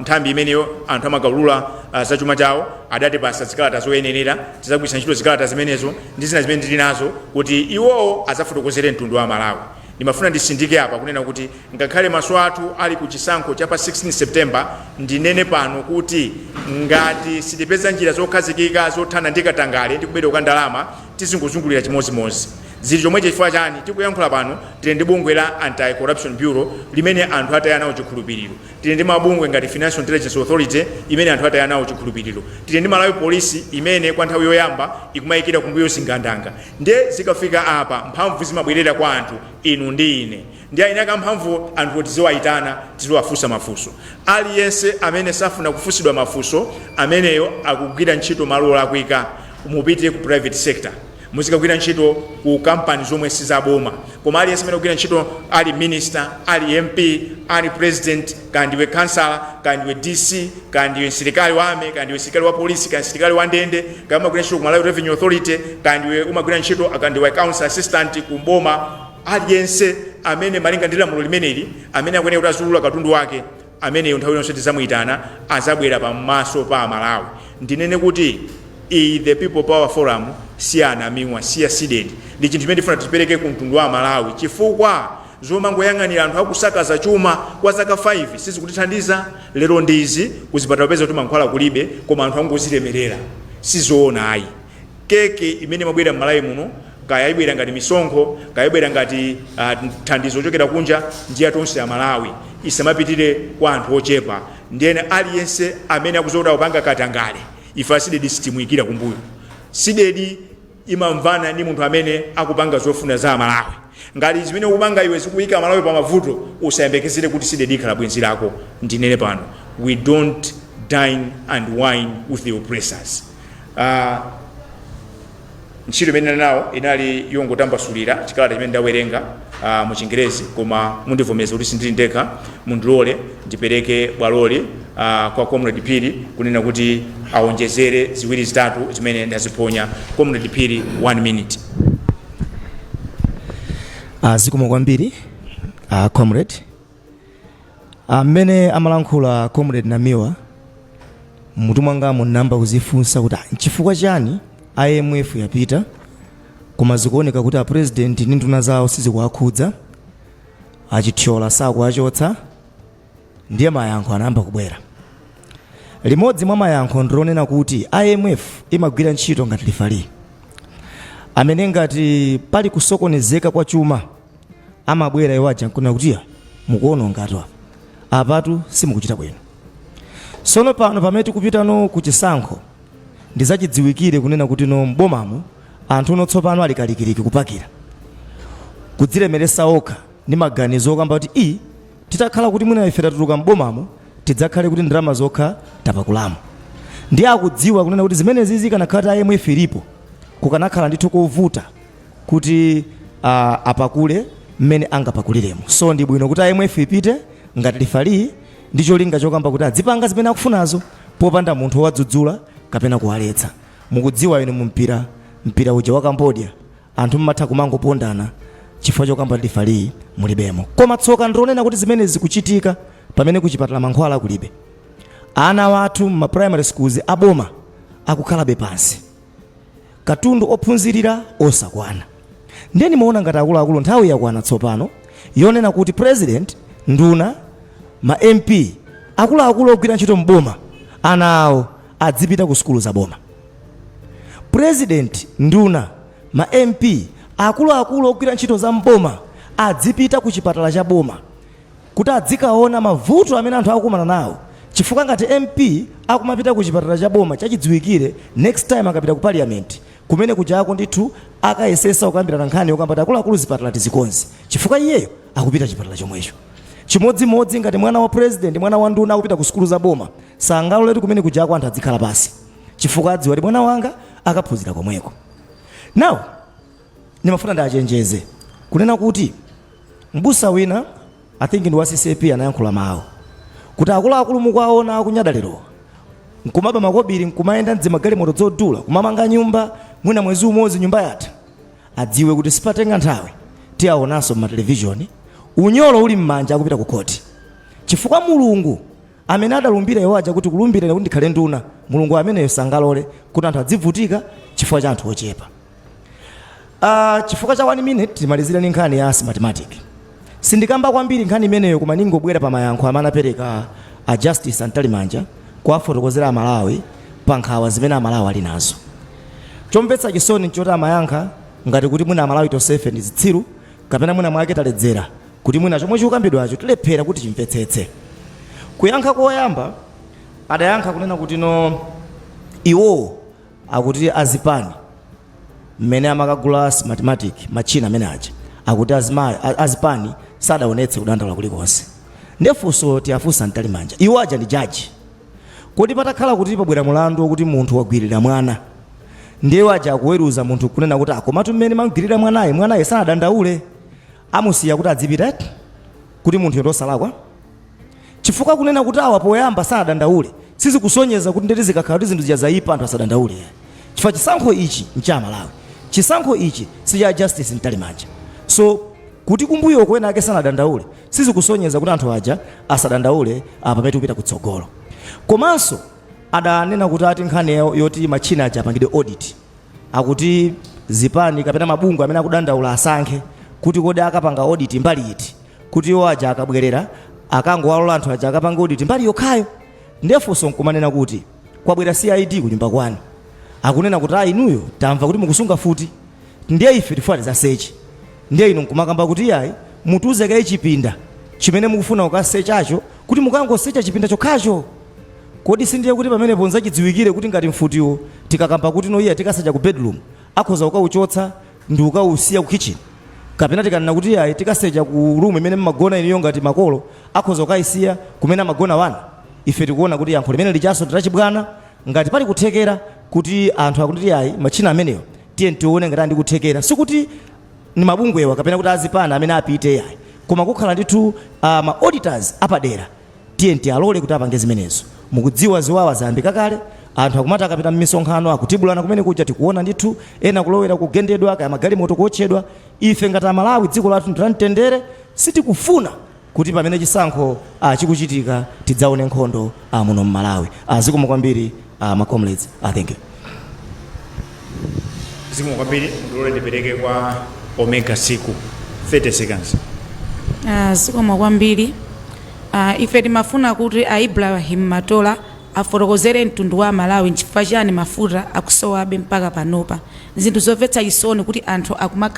nthambi imeneyo anthu amakaulula zachuma chawo adatipasa zikalata zoyenerera, tizagwiritsa ntchito zikalata zimenezo ndi zina zimene tili nazo kuti iwowo azafotokozere mtundu wa Malawi. Ndimafuna ndisindike apa kunena kuti ngakhale maso athu ali ku chisankho cha pa 16 September ndinene pano kuti ngati sitipeza njira zokhazikika zothana ndi katangale ndi kubedwa kwa ndalama tizingozungulira chimozimozi. Zili chomwecho chifukwa chani tikuyankhula pano tili ndi bungwe la Anti-Corruption Bureau limene anthu ataya nawo chikhulupiriro, tili ndi mabungwe ngati Financial Intelligence Authority imene anthu ataya nawo chikhulupiriro, tili ndi Malawi Police imene kwa nthawi yoyamba ikumayikira kumbuyo zingandanga. Ndiye zikafika apa mphamvu zimabwerera kwa anthu inu ndi ine, ndiye inaka mphamvu anthu tiziwayitana tiziwafunsa mafunso. Aliyense amene safuna kufunsidwa mafunso ameneyo akugwira ntchito malo olakwika, mupite ku private sector. muzikagwira ntchito ku kampani zomwe sizaboma, koma aliyense amene akugwira ntchito ali minister, ali MP, ali president, kandiwe councilor, kandiwe DC, kandiwe msilikali wa ame, kandiwe msilikali wa polisi, kandiwe msilikali wa ndende, kama umagwira ntchito ku Malawi Revenue Authority, kandiwe umagwira ntchito akandiwe council assistant ku mboma, aliyense amene malinga ndi lamulo limeneli amene akwenera kuti azulula katundu wake, amene nthawi yonse tizamuyitana azabwera pamaso pa Malawi. Ndinene kuti the People Power Forum si Namiwa, si Cdedi, ndi chinthu chimene tifuna tipereke ku mtundu wa Malawi, chifukwa zomangoyang'anira anthu akusakaza chuma kwa zaka 5 sizikutithandiza. Lero ndizi kuzipatala peza kuti mankhwala kulibe, koma anthu angozilemerera, sizoona ayi. Keke imene mabwera m'Malawi muno, kaya ibwera ngati misonkho, kaya ibwera ngati thandizo chokera kunja, ndiye tonse ya Malawi isamapitire kwa anthu ochepa. Ndiyene aliyense amene akuzoda kupanga katangale, ife Cdedi sitimuyikira kumbuyo. Cdedi imamvana ndi munthu amene akupanga zofuna za Malawi. Ngati zimene ukupanga iwe zikuyika Malawi pa mavuto, usayembekezere kuti Cdedi ikhala bwenzi lako. Ndinene pano, we don't dine and wine with the oppressors. Ntchito imene nawo inali yongotambasulira chikalata chimene ndawerenga mu Chingerezi, koma mundivomeza kuti sindili ndekha, mundilole ndipereke bwaloli kwa Comrade Phiri kunena kuti aonjezere ziwiri zitatu zimene ndaziponya. Comrade Phiri, 1 minute. Zikomo kwambiri comrade. Amene amalankhula Comrade Namiwa, mutu mwanga munamba kuzifunsa kuti chifukwa chani IMF yapita koma zikuoneka kuti president ndi nduna zawo sizikuwakhudza, achithyola sakuwachotsa, ndiye mayankho anayamba kubwera. Limodzi mwa mayankho ndilonena kuti IMF imagwira ntchito ngati lifali, amene ngati pali kusokonezeka kwa chuma amabwera iwo aja nkuna kuti mukuona ngati apatu simukuchita bwino. Sono pano pamene tikupita no kuchisankho, ndizachidziwikire kunena kuti no mbomamo anthu otsopano alikalikiriki kupakira kudzilemeresa okha ndi maganizo okamba kuti titakhala kuti mwina ife tatuluka mbomamo tidzakhale kuti ndalama zokha tapakulamo. Ndi akudziwa kunena kuti zimene zizi kanakhala IMF ilipo kukanakhala ndithu kovuta kuti apakule mmene angapakuliremo. So ndi bwino kuti IMF ipite ngati lifali ndi cholinga chokamba kuti adzipanga zimene akufunazo popanda munthu wadzudzula kapena kuwaletsa. Mukudziwa ine mpira uja wa Cambodia anthu mmatha kumangopondana chifukwa chokamba lifali mulibemo. Koma tsoka ndionena kuti zimene zikuchitika pamene kuchipatala mankhwala kulibe. Ana wathu ma primary schools aboma akukhalabe pansi, katundu ophunzirira osakwana. Ndiye nimaona ngati akuluakulu nthawi yakwana tsopano yonena kuti president, nduna, ma MP akuluakulu ogwira ntchito mboma ana awo adzipita ku skulu za boma. President, nduna, ma MP akuluakulu ogwira ntchito za mboma adzipita ku chipatala cha boma kuti adzikaona mavuto amene anthu akumana nawo. Chifukwa ngati MP akumapita ku chipatala cha boma chachidziwikire, next time akapita ku parliament kumene kujako ndithu akayesesa ukambira nkhani yokamba akuluakulu zipatala tizikonzi, chifukwa iyeyo akupita chipatala chomwecho. Chimodzimodzi ngati mwana wa president, mwana wa nduna akupita ku skulu za boma, sangaloletu kumene kujako anthu adzikhala pasi chifukwa adziwa kuti mwana wanga akaphunzira komweko. Now nimafuna ndachenjeze kunena kuti mbusa wina I think ndi wa CCP anayankhula mawu kuti akuluakulu mukwaona akunyadalero nkumaba makobiri nkumayenda mdzimagali moto dzodula kumamanga nyumba mwina mwezi umodzi nyumba yatha, adziwe kuti sipatenga nthawi tiaonanso ma television unyolo uli mmanja akupita ku koti. Chifukwa Mulungu amene adalumbira iwo aja kuti kulumbira kuti ndikhale nduna, Mulungu ameneyo sangalole kuti anthu adzivutika chifukwa cha anthu ochepa. Chifukwa cha 1 minute timalizira ni nkhani ya mathematics. Sindikamba kwambiri nkhani imeneyo koma ningobwera pa mayankho amene apereka a Justice Antalimanja kwa fotokozera Malawi pa nkhawa zimene Malawi ali nazo. Chomvetsa chisoni nchoti amayankha ngati kuti mwina Malawi tonsefe ndi zitsiru kapena mwina mwake taledzera kuti mwina chomwe chikukambidwacho tilephera kuti chimvetsetse. Kuyankha koyamba adayankha kunena kuti no iwo akuti azipani mmene amakagula mathematics machina amene aja akuti azipani sadaonetse kudandaula kulikonse. Ndefunso tiafunsa Antalimanja, iwo aja ndi jaji, kodi patakhala kuti pabwera mulandu wokuti munthu wagwirira mwana ndiye waja akuweruza munthu kunena kuti akomatu mmene mangwirira mwanaye sanadandaule, amusiya kuti adzipita kuti munthu yotosalakwa. Chifukwa kunena kuti awa poyamba sanadandaule sizikusonyeza kuti ndeti zikakhala kuti zinthu zijazayipa anthu asadandaule. Chifukwa chisankho ichi ncha Malawi, chisankho ichi sicha justice mtalimanja. So kuti kumbuyo kwena ake sanadandaule sizikusonyeza kuti anthu aja asadandaule pamene tikupita kutsogolo. Komanso adanena kuti ati nkhani yoti machina aja apangidwe audit, akuti zipani kapena mabungwe amene akudandaula asankhe kuti kodi akapanga audit mbali iti, kuti iwo aja akabwerera akangowalola anthu aja akapanga audit mbali yokhayo. Ndefunso nkumanena kuti kwabwera CID ku nyumba kwanu, akunena kuti inuyo tamva kuti mukusunga futi, ndiye ife tifuna zasechi, ndiye inu nkumakamba kuti yayi mutuze kaye chipinda chimene mukufuna ukasechacho kuti mukangosecha chipinda chokhacho. Kodi sindiye kuti pamene ponza chidziwikire kuti ngati mfutiwo tikakamba kuti no iya tikasecha ku bedroom akhoza ukauchotsa ndi ukausiya ku kitchen, kapena tikanena kuti yayi tikasecha ku room imene mmagona iniyo ngati makolo akhoza ukaisiya kumene magona wana. Ife tikuona kuti yankho limene lichaso tachibwana ngati pali kuthekera kuti anthu akuti yayi machina ameneyo tiye tione ngati ndikuthekera, sikuti ni mabungwewa kapena kuti azipana amene apite yayi, koma kukhala ndithu ma auditors apadera tiye tialole kuti apange zimenezo. Mukudziwa ziwawa zayambika kale, anthu akumati akapita m'misonkhano akutibulana kumene kuja tikuona ndithu ena kulowera kugendedwa kaya magalimoto kuotchedwa. Ife ngati Malawi dziko lathu ndilamtendere, sitikufuna kuti pamene chisankho chikuchitika tidzaone nkhondo muno m'Malawi. Zikomo kwambiri ma comrades. Thank you. Zikomo kwambiri, ndilole ndipereke kwa Omega Siku 30 seconds. Zikomo kwambiri. Ife timafuna kuti Ibrahim Matola afotokozere mtundu wa Malawi nchifukwa chani mafuta akusowabe mpaka panopa. Zinthu zomvetsa chisoni kuti anthu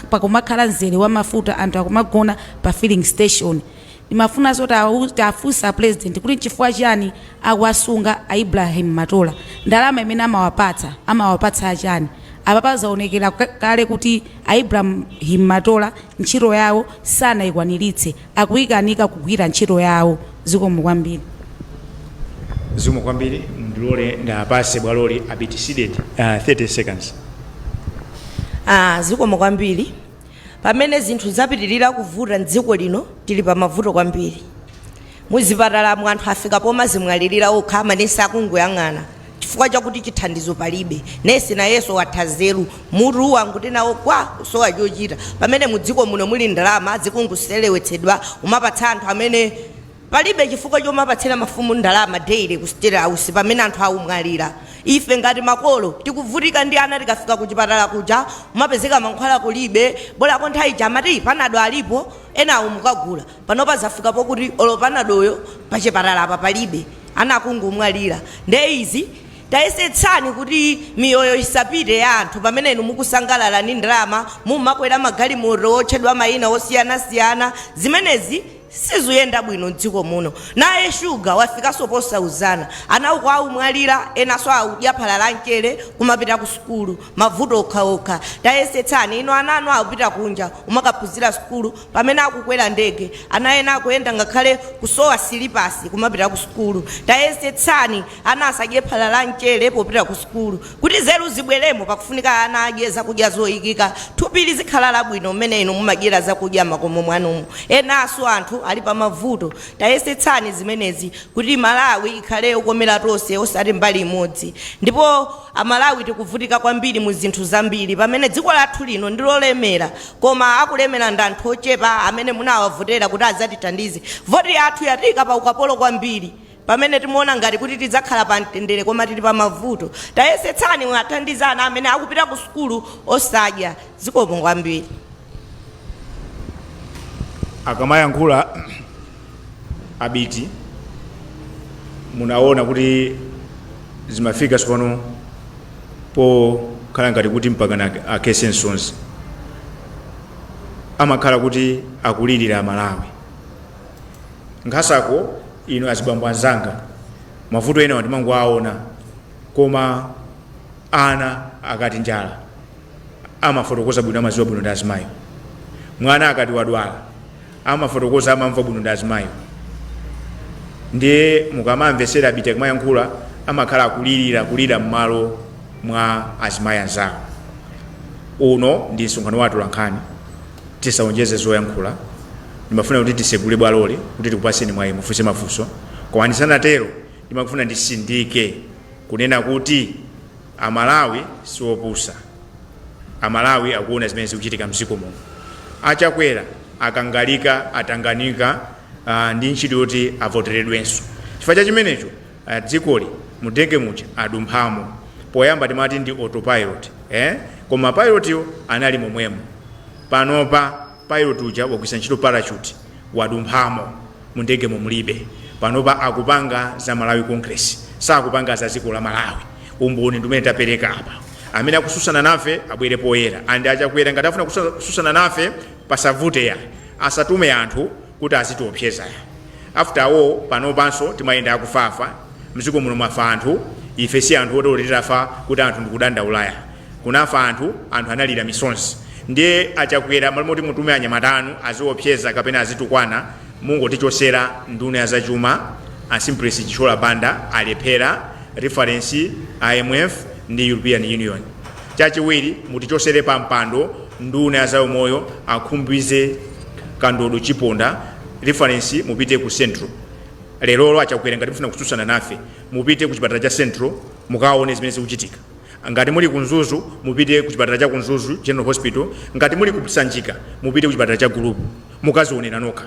pakumakhala nzere wa mafuta anthu akumagona pa filling station. Timafuna zoti afunsa president kuti nchifukwa chani akuwasunga Ibrahim Matola, ndalama imene amawapatsa achani. Apa zaonekera kale kuti Ibrahim Matola ntchito yawo sanayikwaniritse, akuyikanika kugwira ntchito yawo. Zikomo kwambiri. Zikomo kwambiri, ndilole ndapase bwaloli abiti Cdedi 30 seconds. Zikomo kwambiri. Pamene zinthu zapitirira kuvuta mdziko lino tili pa mavuto kwambiri. Muzipatala anthu afika poma zimwalirira okha manesi akungoyang'ana chifukwa chakuti chithandizo palibe. Nesi na yeso wathazeru mutu wangu tenawo kwa sowa chochita pamene mudziko muno muli ndalama zikunguselewetsedwa umapatsa anthu amene palibe chifukwa chomapatsira mafumu ndalama daily ku state house pamene anthu aumwalira. Ife ngati makolo tikuvutika ndi ana tikafika kuchipatala kuja umapezeka mankhwala kulibe, bola konthawi chamati panado alipo ena umukagula panopa zafika pokuti olo panadoyo pachipatala apa palibe, ana akungomwalira. Nde izi tayesetsani kuti miyoyo isapite ya anthu pamene inu mukusangalala ndi ndalama mumakwera magalimoto otchedwa mayina osiyanasiyana. Zimenezi sizuyenda bwino mdziko muno. Naye shuga wafikaso posauzana ana uko aumwalira enaso audya phala la mchere kumapita ku sukulu mavuto okhaokha. Tayesetsani ino ananu akupita kunja umakaphunzira sukulu pamene akukwera ndege, ana ena akuyenda ngakhale kusowa silipasi kumapita ku sukulu. Tayesetsani ana asadye phala la mchere popita ku sukulu kuti zeru zibweremo pakufunika ana adye zakudya zoyikika thupi lizikhala labwino mmene inu mumadyera zakudya makomo mwanumu. Enaso anthu ali pa mavuto. Tayesetsani zimenezi kuti Malawi ikhale yokomera tonse osati mbali imodzi. Ndipo Amalawi tikuvutika kwambiri mu zinthu zambiri pamene dziko lathu lino ndilolemera, koma akulemera ndi anthu ochepa amene munawavotera kuti azatitandize. Voti yathu yatika pa ukapolo kwambiri pamene timuona ngati kuti tidzakhala pa mtendere koma tili pa mavuto. Tayesetsani mwathandizana amene akupita ku sukulu osadya. Zikomo kwambiri. Akamayankhula abiti munaona kuti zimafika sipano po khala ngati kuti mpakana akesensons amakhala kuti akulirira Malawi. Nkhasako ino azibambo anzanga mavuto ena watimangu aona, koma ana akati njala amafotokoza bwino amaziwa bwino ndi azimayo. Mwana akati wadwala amafotokoza amamva bwino ndi azimayo. Ndiye mukamamvesera abiti akumayankhula amakhala kulira mmalo mwa azimayi anzawo. Uno ndi msonkhano wa atolankhani, tisawonjeze zoyankhula. Ndimafuna kuti tisegule bwaloli kuti tikupaseni mwayi mufunse mafunso. Koma ndisanatero ndimafuna ndisindike kunena kuti Amalawi siopusa. Amalawi akuona zimene zikuchitika mdziko muno. Achakwera akangalika atanganika ndi ntchito yoti avoteredwenso. Chifukwa cha chimenecho dzikoli mudenge mucha adumphamo. Poyamba timati ndi autopilot, koma pilotyo anali momwemo. Panopa pilot uja wagwisa ntchito parachute wadumphamo mundege mulibe. Panopa akupanga za Malawi Congress, sakupanga za dziko la Malawi. Umboni ndimene tapereka apa. Amene akususana nafe abwere poyera. Andi Achakwera ngati afuna kususana nafe pasavute ya asatume anthu kuti azitiopseza ya. After all panopanso timayenda akufafa mdziko muno mwafa anthu. Ife si anthu otolerafa kuti anthu ndikudandaulaya. Kunafa anthu analira misonzi. Ndiye Achakwera malimoti mutume anyamatanu aziopseza kapena azitukwana mungotichosera nduna ya zachuma asimplesi chichola banda alephera reference IMF ndi European Union. Chachiwiri mutichosere pampando nduna ya zaumoyo akhumbize Kandodo Chiponda reference mupite ku Central. Lero Achakwera ngati mufuna kususana nafe mupite ku chipatala cha Central mukaone zimene zikuchitika. Ngati muli kunzuzu mupite ku chipatala cha kunzuzu General Hospital. Ngati muli kusanjika mupite ku chipatala cha Group mukazionera nokha.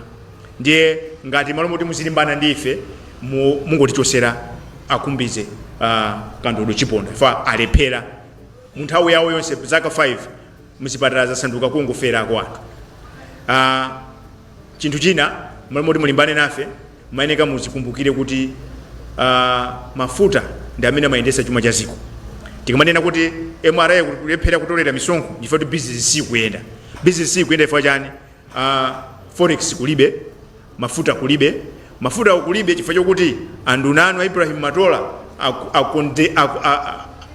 Ndiye ngati malo moti muzilimbana ndife mungotichosera akhumbize Kandodo Chiponda fa alephera munthawi yawo yonse zaka 5 muzipatala zasanduka kungofera kwa anthu. Chinthu china malo moti mulimbane nafe mayeneka muzikumbukire kuti mafuta ndi amene amayendesa chuma cha dziko. Tikamanena kuti MRA kulephera kutolera misonkho chifukwa kuti business sikuyenda. Business sikuyenda chifukwa chani? Forex kulibe, mafuta kulibe. Mafuta kulibe chifukwa chokuti andunanu Ibrahim Matola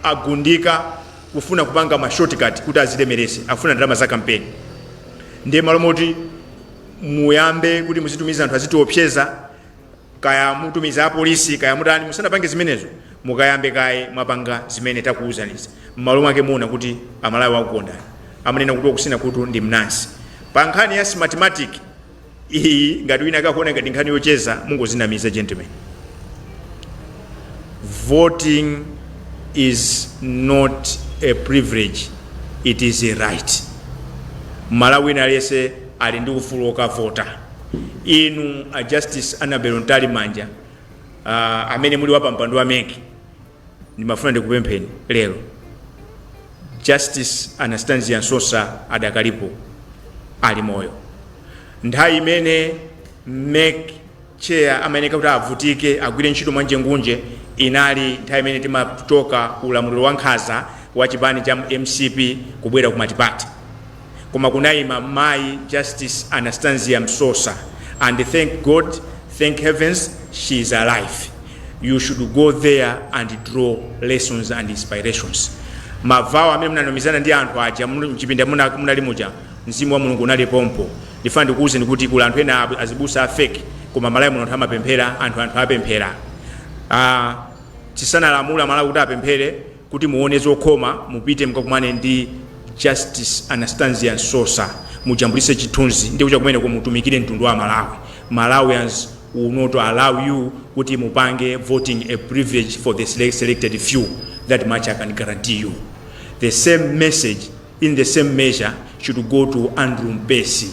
agundika kufuna kupanga ma shortcut kuti azilemerese, afuna ndalama za kampeni. Ndiye malo moti muyambe kuti muzitumiza anthu azitiopseza, kaya mutumiza apolisi kaya mutani musanapange zimenezo mukayambe kaye mwapanga zimene takuuzaniza. Mmalo mwake muona kuti Amalawi akukondana. Amanena kuti okusina kuti ndi mnansi. Pa nkhani ya mathematic iyi ngati wina akakuona ngati nkhani yocheza mungozinamiza gentlemen. Voting is not a privilege, it is a right. Malawi nalese ali ndi ufulu okavota. Inu a Justice Annabel Ntalimanja amene muli wapa mpando wa Mec ndimafuna ndikupempheni lero. Justice Anastasia Nsosa adakalipo ali moyo. Nthawi imene Mec chair amayeneka kuti avutike agwire ntchito mwanjengunje inali nthawi imene timachoka ulamuliro wa nkhaza wa chipani cha MCP kubwera ku matipati. Koma kunayima mayi Justice Anastasia Nsosa, and thank God, thank heavens, she is alive. You should go there and draw lessons and inspirations. Mavawa amene mnanomizana ndi anthu aja mchipinda munali muja mzimu wa Mulungu unali pompo. Ndifuna ndikuuze kuti kula anthu ena azibusa fake koma Malawi muno amapemphera anthu apemphera. Tisanalamula Malawi kuti apemphere kuti muone zokhoma mupite mkakumane ndi Justice Anastasia Nsosa mujambulise chithunzi ndi kucha kumene kumutumikire mtundu wa Malawi. Malawians will not allow you kuti mupange voting a privilege for the selected few. That much I can guarantee you. The same message in the same measure should go to Andrew Mbesi,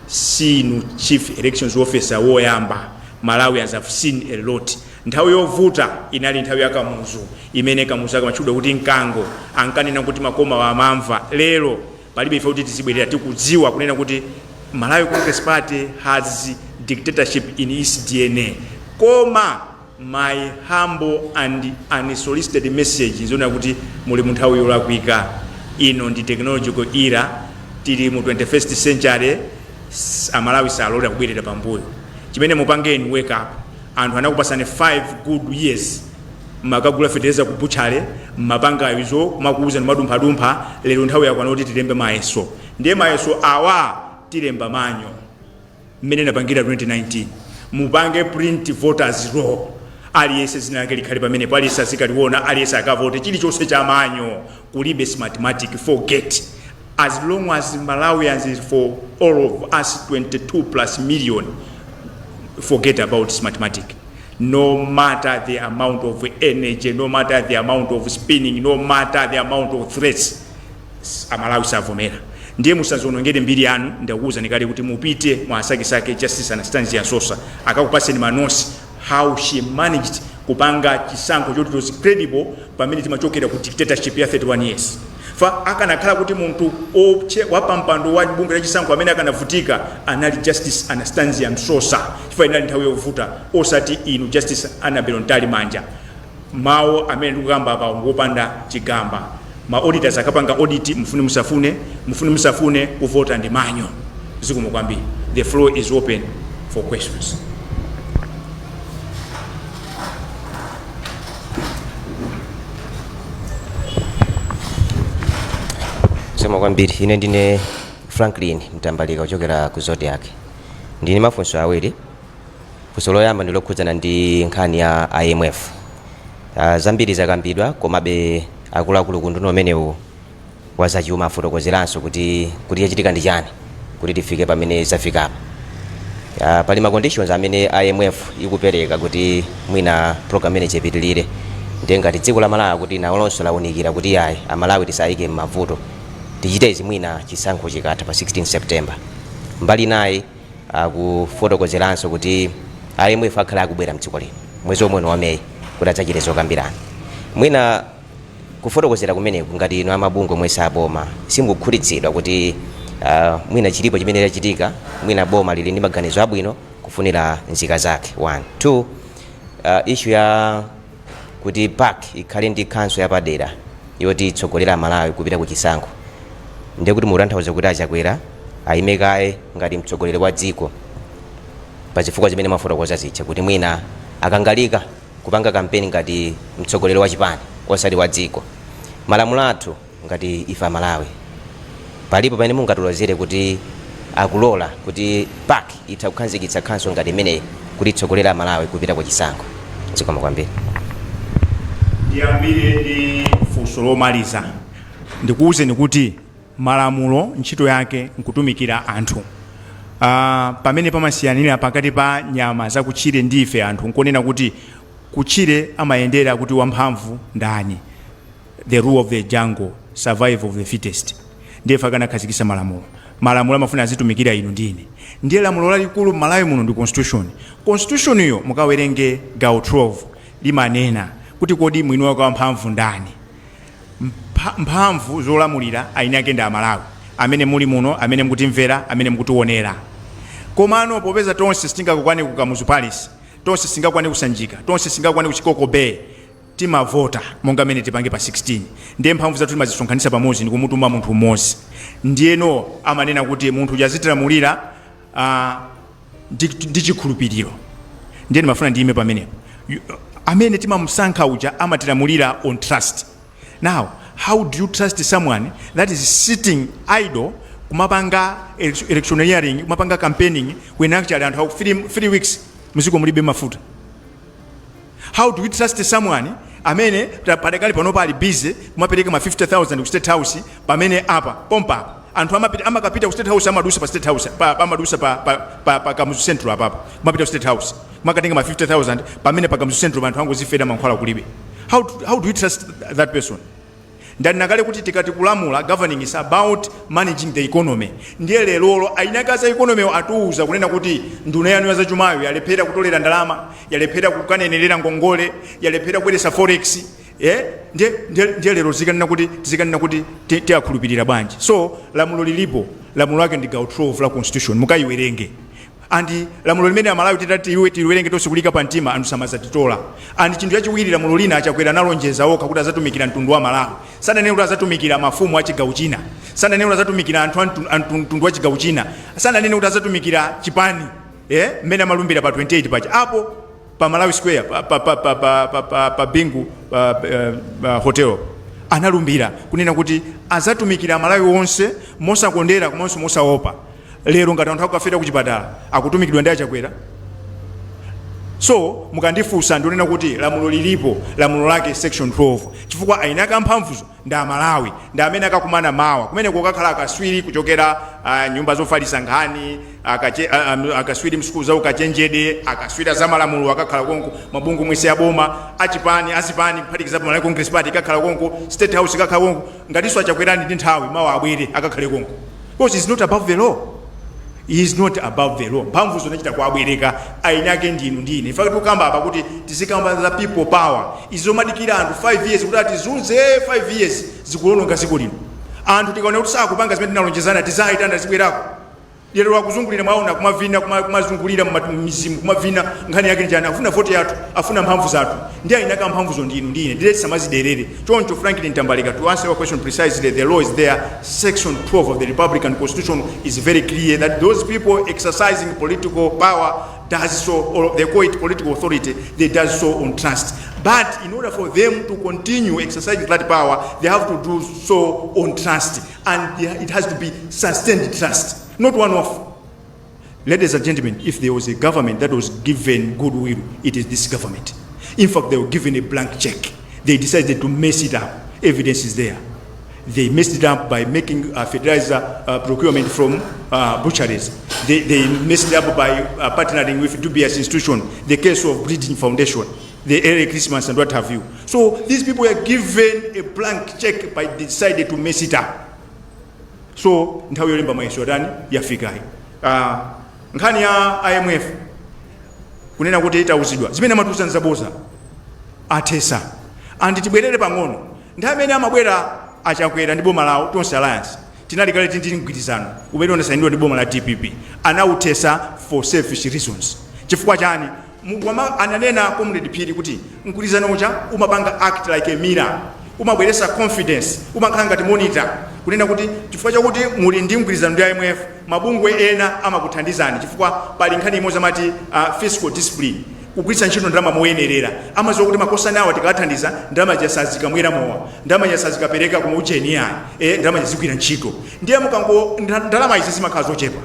sinu chief elections officer woyamba. Malawians have seen a lot. Nthawi yovuta inali nthawi ya Kamuzu imene Kamuzu akamachudwa kuti nkango ankanena kuti makoma wa mamva. Lero palibe ife kuti tizibwerera tikudziwa kunena kuti Malawi Congress Party has dictatorship in its DNA. Koma my humble and unsolicited message nzona kuti muli munthawi yolakwika. Ino ndi technological era, tili mu 21st century. Amalawi salota kubwerera pambuyo. Chimene mupangeni wake up. Anthu anakupasani 5 good years makagula fetereza kubuchale mapanga izo kumakuuza madumpha lero nthawi yakwana kuti tilembe mayeso. Ndiye mayeso awa tilemba manyo mmene napangira 2019 mupange print voters roll. aliyense zina lake likhale pamenepo, aliyense azikaliona, aliyense akavote, chilichonse cha manyo, kulibe mathematic, forget. As long as Malawians is for all of us 22+ million, forget about mathematic. No matter the amount of energy, no matter the amount of spinning, no matter the amount of threats, Amalawi savomera. Ndiye musazonongere mbiri yanu, ndakuuza nikale kuti mupite mwasakisake Justice Anastasia Sosa akakupaseni manosi how she managed kupanga chisankho choti was credible pamene timachokera ku dictatorship ya 31 years. Fa akanakhala kuti muntu wapampando wa bunge la chisankho amene akanavutika anali Justice Anastasia Sosa, chifukwa inali nthawi yovuta, osati inu Justice Annabel Ntali Manja. Mawu amene ndikugamba apa ngopanda chigamba. Ma auditors akapanga audit, mfune musafune kuvota ndi manyo. Zikomo kwambiri. The floor is open for questions. Zikomo kwambiri. Ine ndine Franklin Mtambalika kuchokera ku Zodiac. Ndine mafunso awiri. Funso loyamba ndilokhudzana ndi nkhani ya IMF. Zambiri zakambidwa komabe akuluakulu kunduno umenewu wazachuma afotokozeranso kuti yachitika ndi chani kuti tifike pamene zafika apa. Pali ma conditions amene IMF ikupereka kuti mwina program imene ipitilire, ndiye ngati dziko la Malawi kuti nawolonso lawunikira kuti ayi Amalawi tisayike m'mavuto, tichite izi mwina chisankho chikatha pa 16 September. Mbali naye akufotokozeranso kuti IMF akhala akubwera mdziko lino mwezi omwe wa Meyi kuti adzachite zokambirana. Mwina kufotokozera kumeneku ngati ino amabungo mwese aboma simukukhutitsidwa kuti mwina chilipo chimene chachitika, mwina boma lili ndi maganizo abwino kufunira nzika zake. 1 2 issue ya kuti PAC ikhale ndi council yapadera yoti itsogolera Malawi kupita ku chisankho, ndiye kuti mutanthauza kuti Chakwera ayimekaye ngati mtsogoleri wa dziko pa zifukwa zimene mafotokoza zicha kuti mwina akangalika kupanga kampeni ngati mtsogoleri wa chipani osati wa dziko. Malamulo athu ngati ifa Malawi palipo pamene mungatulozere kuti akulola kuti PAC itha kukhazikitsa council ngati imene kuti itsogolera Malawi kupita ku chisankho. Zikomo kwambiri. Ndiyambire ndi funso lomaliza. Ndikuwuzeni kuti malamulo ntchito yake nkutumikira anthu. Pamene pamasiyanira pakati pa nyama zakutchire ndi ife anthu nkonena kuti kutchire amayendera kuti wamphamvu ndani, the rule of the jungle, survival of the fittest. Ndiye fakana khazikisa malamulo amafuna azitumikira inu ndine. Ndiye lamulo lalikulu Malawi muno ndi constitution iyo mukawerenge gawo 12 limanena kuti kodi mwini wake wamphamvu ndani. Mphamvu zolamulira aine ake ndi Amalawi amene muli muno, amene mukutimvera, amene mukutionera. Komano popeza tonse sitingakwane ku Kamuzu Palace, tonse singakwane kusanjika, tonse singakwane kuchikoko Bay, timavota monga amene tipange pa 16. Ndiye mphamvu zathu timazisonkhanitsa pamodzi ndi kumutuma munthu mmodzi. Ndiyeno amanena kuti munthu ujazitamulira ndi chikhulupiriro. Ndiye ndimafuna ndiyime pamenepo. Amene timamusankha uja amatilamulira on trust. Now, how do you trust someone that is sitting idle kumapanga electioneering, kumapanga campaigning when actually and how 3 weeks muziko mulibe mafuta? How do we trust someone amene padakali panopa ali busy kumapereka ma 50,000 ku State House pamene apa pompa anthu amakapita ku State House amadusa pa State House amadusa pa Kamuzu Central apa kumapita ku State House makatenga ma 50,000 pamene pa Kamuzu Central anthu angozifera mankhwala kulibe? How do we trust that person? Ndani nakale kuti tikati kulamula governing is about managing the economy. Ndiye lero ainakaza economy atuuza kunena kuti nduna yanu ya zachumayo yalephera kutolera ndalama, yalephera kukanenelera ngongole, yalephera kwelesa forex. Ndiye lero zikanena kuti tiakhulupirira bwanji. So lamulo lilipo, lamulo lake ndi gawo 12 la constitution mukayiwerenge. Andi lamulo limene Amalawi titati iwe tiwerenge tonse kulika pa mtima anthu samazatitola. Andi chinthu chachiwiri lamulo lina Chakwera nalonjeza okha kuti azatumikira mtundu wa Malawi. Sananena kuti azatumikira mafumu a chigawo china. Sananena kuti azatumikira anthu mtundu wa chigawo china. Sananena kuti azatumikira chipani. Mmene amalumbira pa 28 pacha. Apo pa Malawi Square pa Bingu hotel analumbira kunena kuti azatumikira Malawi wonse mosakondera komanso mosaopa. Lero ngati anthu akafera ku chipatala akutumikidwa ndi Chakwera. So mukandifunsa ndionena kuti lamulo lilipo, lamulo lake section 12 chifukwa ainaka mphamvuzo ndi Amalawi ndi amene akakumana mawa kumene kukakhala akaswiri kuchokera nyumba zofalitsa nkhani akaswiri msukulu za ukachenjede akaswira za malamulo akakhala konko mabungu mwese ya boma achipani asipani kuphatikiza pa Malawi Congress Party akakhala konko State House akakhala konko ngatinso achakwerani ndi nthawi mawa abwere akakhale konko, because it's not above the law. He is not above the law. Mphamvu zonachita kuabwereka ainake ndinu ndine. In fact tukamba apa kuti tizikamba za people power. Izomadikira anthu 5 years kuti atizunze 5 years zikulononga siku lino. Anthu tikaona kuti sakupanga zimene tinalonjezana tizaitanda zibwerako. Lero wakuzungulira mwaona kumavina kumazungulira mmizimu kumavina nkhani yake njana afuna vote yathu afuna mphamvu zathu ndi ainaka mphamvu zondinu ndine ndileti samaziderere choncho Franklin Tambalika to answer your question precisely the law is there. Section 12 of the Republican Constitution is very clear that those people exercising political power does so, or they call it political authority, they does so on trust. But in order for them to continue exercising that power, they have to do so on trust, and it has to be sustained trust. Not one off. Ladies and gentlemen, if there was a government that was given goodwill, it is this government. In fact, they were given a blank check. They decided to mess it up. Evidence is there. They messed it up by making fertilizer procurement from butcheries. They messed it up by partnering with dubious institutions. The case of Breeding Foundation, the early Christmas and what have you. So these people were given a blank check by decided to mess it up. So nthawi yolemba mayeso dani yafika hii nkhani ya IMF kunena kuti itauzidwa zimene matusa nzaboza atesa andi tibwerere pang'ono nthawi imene amabwera achakwera ndi boma lawo tonse alliance tinali kale tindili mgwirizano umene unasainiwa ndi boma la DPP anautesa for selfish reasons. Chifukwa chani mkwama ananena comrade Phiri kuti mgwirizano uja umapanga act like a mirror, umabweresa confidence, umakhala ngati monitor kunena kuti chifukwa chakuti muli ndi mgwirizano ndi IMF mabungwe ena amakuthandizani chifukwa pali nkhani imodzi amati fiscal discipline kugwiritsa ntchito ndalama moyenerera amaziwa kuti makosa nawo tikathandiza ndalama jasazika mwera mowa ndalama jasazika pereka ku ujeni yani ndalama jazigwira ntchito ndiye mukango ndalama izi zimakhala zochepa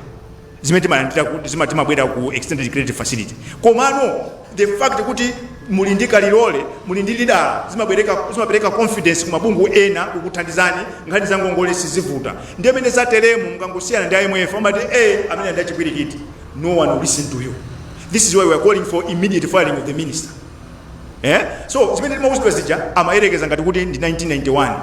zimene timalandira kuti timabwera ku extended credit facility komano the fact kuti muli ndi kalilole muli ndi lidala zimapereka confidence ku mabungu ena kukuthandizani nkhani za ngongole sizivuta ndiye mene zateremu mukangosiyana ndi IMF amati amene ndi achipwirikiti no one will listen to you. This is why we are calling for immediate firing of the minister. So zimene timawuzidwa zija amayerekeza ngati kuti ndi 1991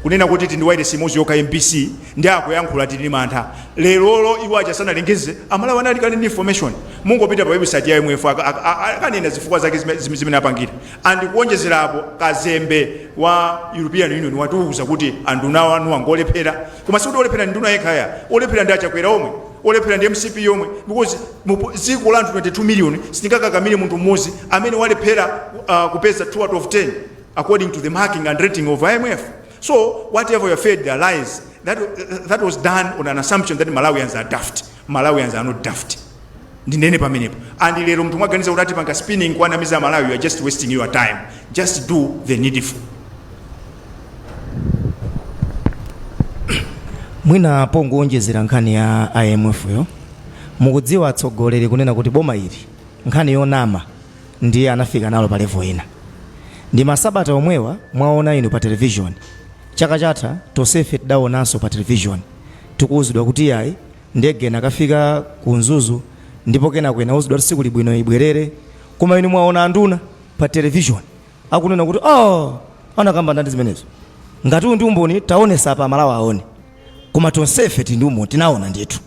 kunena kuti tindiwaire simozi yoka MPC ndi akuyankhula tili mantha lerolo iwo achasanalengeze amalawi anali kali ndi information mungopita pa website ya IMF akanena zifukwa zake zimene apangira and kuonjezerapo kazembe wa European Union watiuza kuti andunawo anu angolephera koma sikuti olephera nduna yekhaya olephera ndi achakwera omwe olephera ndi MCP yomwe because ziko la 22 million sinikakakamire munthu mmodzi amene walephera kupeza 2 out of 10 according to the marking and rating of IMF. So whatever you fed their lies, that was done on an assumption that Malawians are daft. Malawians are not daft. Ndinene pamenepo. And lero mtu mwaganiza urati panga spinning kwa namiza Malawi, you are just wasting your time. Just do the needful. Mwina pongo onjezera nkhani ya IMF yo. Mukudziwa atsogoleri kunena kuti boma ili nkhani yonama ndiye anafika nalo pa level ina. Ndi masabata omwewa mwaona ino pa television. Chaka chatha tosefe tidaonanso pa television tikuuzidwa kuti yayi ndege nakafika ku Nzuzu ndipo kena kwena uzidwa tsiku libwino ibwerere koma inu mwaona anduna pa television akunena kuti anakamba ndandi zimenezo ngati ndi umboni taonesa pa Malawi aone koma tonsefe ndi umboni tinaona ndithu.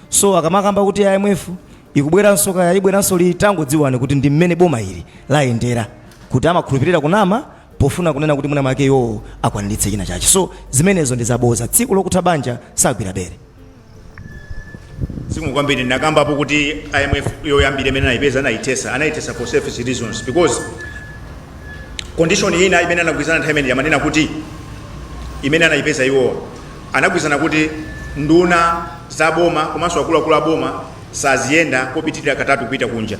So akamakamba kuti IMF ikubweranso kaya ibweranso litango dziwane kuti ndi mmene boma ili layendera kuti amakhulupirira kunama pofuna kunena kuti muna make yo akwaniritse china chache. So zimenezo ndi zaboza tsiku lokutha banja sagwira bere. Siku kwambiri nakamba apo kuti IMF yoyambira imene anaitesa for selfish reasons because condition ina imene anagwizana nthawi imene yamanena kuti imene anaipeza iwo anagwizana kuti nduna za boma komanso akuluakulu a boma saziyenda kopitirira katatu kuita kunja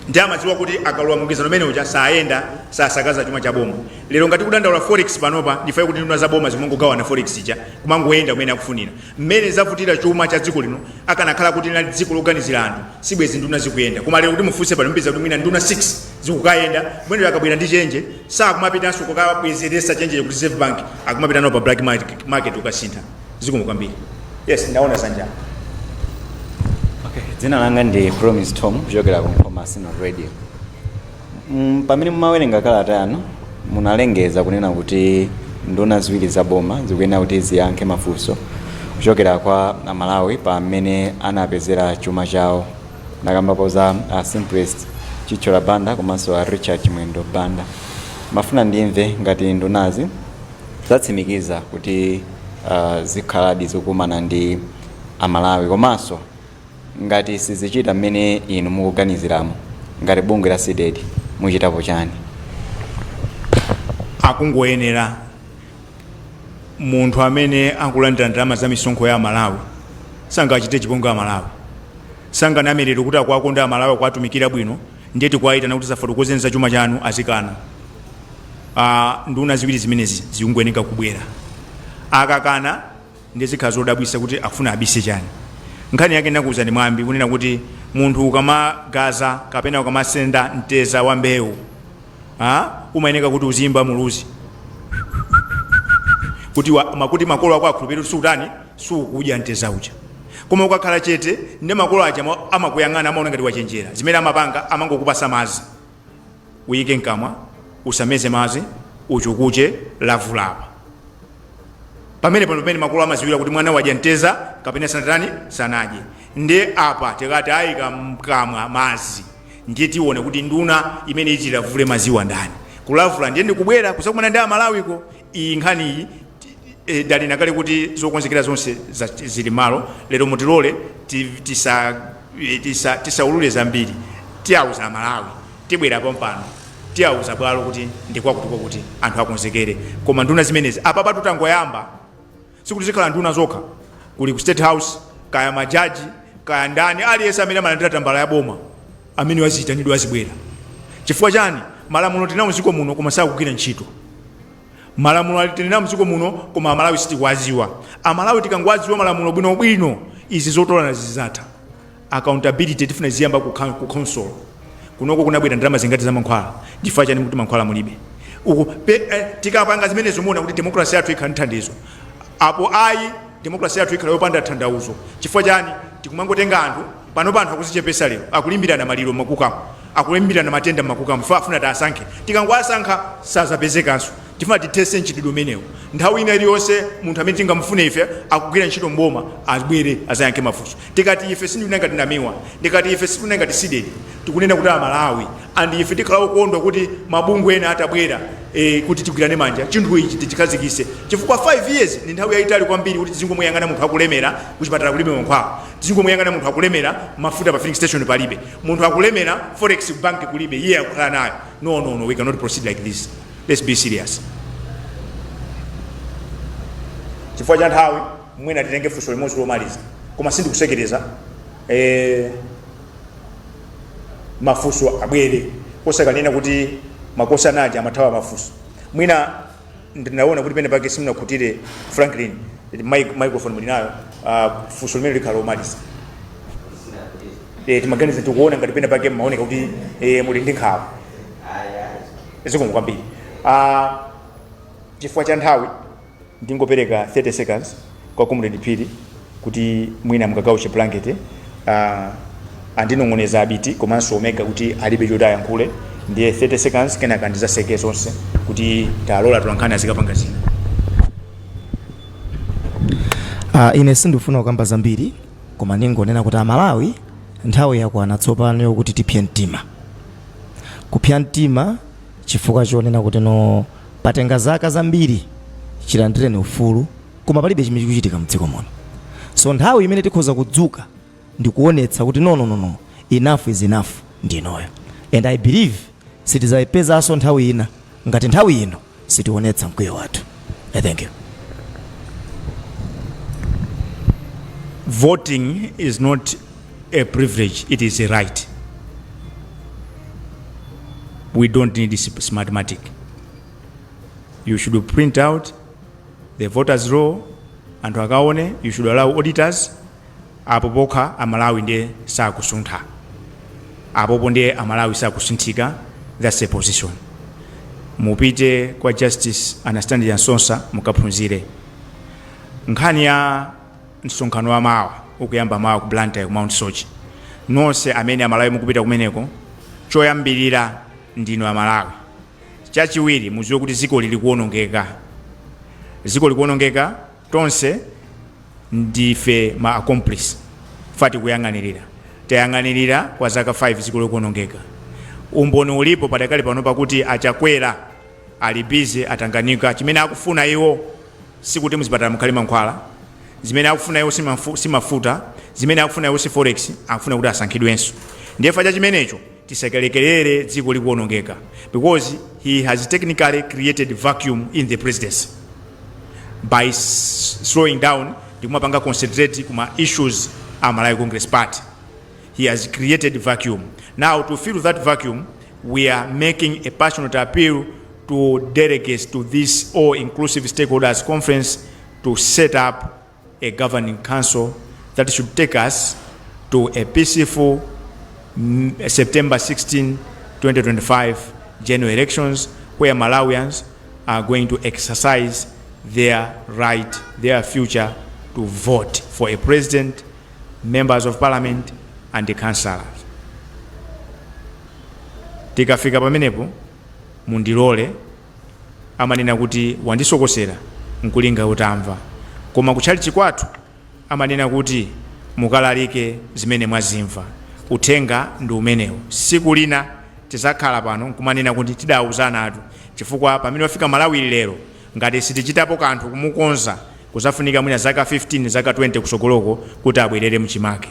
ndi amadziwa kuti akalowa mugwirizano umene uja sayenda sasakaza chuma cha boma. Lero ngati kudandaula forex panopa ndifaye kuti nduna za boma zimangogawana forex ija kumangoyenda umene akufunira. Mmene zavutira chuma cha dziko lino akanakhala kuti linali dziko loganizira anthu sibwezi nduna zikuyenda. Koma lero kuti mufunse pano mpeza kuti mwina nduna 6 zikukayenda mwene akabwera ndi chenje sakumapitanso kukabwezeresa chenje ku Reserve Bank akumapita nawo pa black market ukasintha zikomo kwambiri. Yes, ndaona sanja. Okay, dzina langa ndi Promise Tom kuchokera ku Masino Radio. Pamene mumawerenga kalata yanu munalengeza kunena kuti nduna ziwiri za boma zikuyenera kuti ziyankhe mafunso kuchokera kwa Amalawi pamene anapezera chuma chawo. Ndakambapo za Simplest Chichola Banda komanso a Richard Mwendo Banda. Mafuna ndimve ngati ndunazi zatsimikiza kuti zikhaladi zokumana ndi Amalawi komanso ngati sizichita mmene inu mukuganiziramo ngati bungwe la Cdedi muchitapo chani? Akungoyenera munthu amene akulandira ndalama za misonkho ya Malawi sangachite chipongwe a Malawi, sanganamerero kuti akwakonda Malawi kwatumikira bwino ndeti kwaitana kuti zafotokozenza chuma chanu azikana. Nduna ziwiri zimenezi zikungoyeneka kubwera, akakana ndezikhala zodabwisa kuti afuna abise chani. Nkhani yake ndakuwuzani mwambi kunena kuti munthu ukamagaza kapena ukamasenda mteza wa mbewu umayeneka kuti uzimba muluzi kuti makolo ako akhulupirira sutani sukudya mteza uja. Koma ukakhala chete ndi makolo aja amakuyang'ana amaona ngati wachenjera. Zimene amapanga amangokupasa mazi uyike mkamwa usameze mazi uchukuche lavulapa. Pamene pano makolo amaziwira kuti mwana wadya mteza kapena sanatani sanadye. Ndi apa tikati ayika mkamwa mazi ndiye tione kuti nduna imene ichilavule maziwa ndani. Kulavula ndiye ndikubwera kusakumana ndi Amalawiko. Iyi nkhani dali nakale kuti zokonzekera zonse zili malo. Lero mutilole tisaulule zambiri. Tiyauza Amalawi tibwera pompano tiyauza bwalo kuti ndikwakuti anthu akonzekere. Koma nduna zimenezi apa patutangoyamba sikuti zikhala nduna zokha kuli ku State House kaya majaji kaya ndani aliyense amene amalandira tambala ya boma amene waziyitanidwa azibwera. Chifukwa chani? Malamulo tinawo mdziko muno koma sakugwira ntchito. Malamulo alitenera mdziko muno koma Amalawi sitikwaziwa. Amalawi tikangwaziwa malamulo bwinobwino izi zotolana zizatha. Accountability tifuna ziyamba ku council. Kunoko kunabwera ndalama zingati za mankhwala. Chifukwa chani kuti mankhwala mulibe. Uko tikapanga zimenezo muona kuti democracy yathu ikhala nthandizo. Apo ayi democracy yathu ikhala yopanda thandauzo. Chifukwa chani? Tikumangotenga anthu pano anthu akuzichepesa lero akulimbirana maliro makukamo akulimbirana matenda makukamo afuna tasankhe. Tikangwasankha sazapezekanso. Tifuna titese ntchitidwe umenewo. Nthawi ina iliyonse munthu amene tingamufune ife akugwira ntchito mboma azibwere azayankhe mafunso. Tikati ife sinduna ngati Namiwa, ndikati ife sinduna ngati Cdedi, tikunena kuti Amalawi andi ife tikhala okondwa kuti mabungwe ena atabwera kuti tigwirane manja chinthu ichi tichikazikise. Chifukwa 5 years ni nthawi yayitali kwambiri kuti tizingomuyang'ana munthu akulemera kuchipatala kulibe mankhwala, tizingomuyang'ana munthu akulemera mafuta pa filling station palibe, munthu akulemera forex bank kulibe, iye akukhala nayo. No, we cannot proceed like this. Let's be serious. Chifukwa cha nthawi mwina titenge funso limodzi lomaliza koma sindikusekereza mafunso abwere kosakanena kuti makosa naja amathawa mafunso. Mwina ndinaona kuti pene pake simunakhutire Franklin microphone mulinayo funso limene likhala lomaliza. Timaganiza tikuona ngati pene pake maoneka kuti muli ndi nkhawa. Zikomo kwambiri. Chifukwa cha nthawi ndingopereka 30 seconds kwa Comrade Phiri kuti mwina mukagawo blanket andinong'oneza abiti komanso omega kuti alibe choti ayankhule. Ndiye 30 seconds kenaka ndizaseke zonse kuti talola tulankhani azikapanga zina. Ine sindifuna kukamba zambiri koma ningonena kuti Amalawi nthawi yakwana tsopano yokuti tipye mtima. Kupya mtima chifukwa chonena kuti no patenga zaka zambiri chilandireni ufulu koma palibe chimene chikuchitika mdziko muno. So nthawi imene tikhoza kudzuka ndikuonetsa kuti no enough is enough ndinoyo. And I believe sitizayipezanso nthawi ina ngati nthawi ino sitionetsa mkwiyo wathu. Thank you. Voting is not a privilege, it is a right. we don't need smartmatic. You should print out the voters roll and akaone. You should allow auditors. Apo pokha amalawi ndiye sakusuntha. Apo ndiye amalawi sakusinthika. That's the position. Mupite kwa Justice Anastasia Nsonsa mukaphunzire. Nkhani ya msonkhano wa mawa ukuyamba mawa ku Blantyre ku Mount Sochi. Nonse amene amalawi mukupita kumeneko choyambirira ndino amalawi. Chachiwiri muziwe kuti ziko lili kuonongeka. Ziko likuonongeka tonse ndife ma accomplice. Fati kuyang'anirira. Tayang'anirira kwa zaka 5 ziko likuonongeka. Umboni ulipo padakali pano pakuti Chakwera ali busy atanganika. Chimene akufuna iwo sikuti muzipatala mukhale mankhwala. Zimene akufuna iwo si mafuta. Zimene akufuna iwo si forex. Akufuna kuti asankhidwenso. Ndiye facha chimenecho tisakalekelere dziko likuonongeka, because he has technically created vacuum in the presidency by slowing down ndikumapanga concentrate kuma issues amalawi Congress Party. He has created vacuum. Now to fill that vacuum, we are making a passionate appeal to delegates to this all-inclusive stakeholders conference to set up a governing council that should take us to a peaceful September 16, 2025 general elections, where Malawians are going to exercise their right, their future, to vote for a president, members of parliament, and the councillors. Tikafika pamenepo mundilole amanena kuti wandisokosera nkulinga utamva, koma kuchalichi kwathu amanena kuti mukalalike zimene mwazimva. Uthenga ndi umenewo. Siku lina tizakhala pano nkumanena kuti tidawuzana atu chifukwa pamene wafika Malawi lero ngati sitichitapo kanthu kumukonza kuzafunika mwina zaka 15 zaka 20 kusogoloko kuti abwerere mchimake.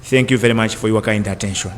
Thank you very much for your kind attention.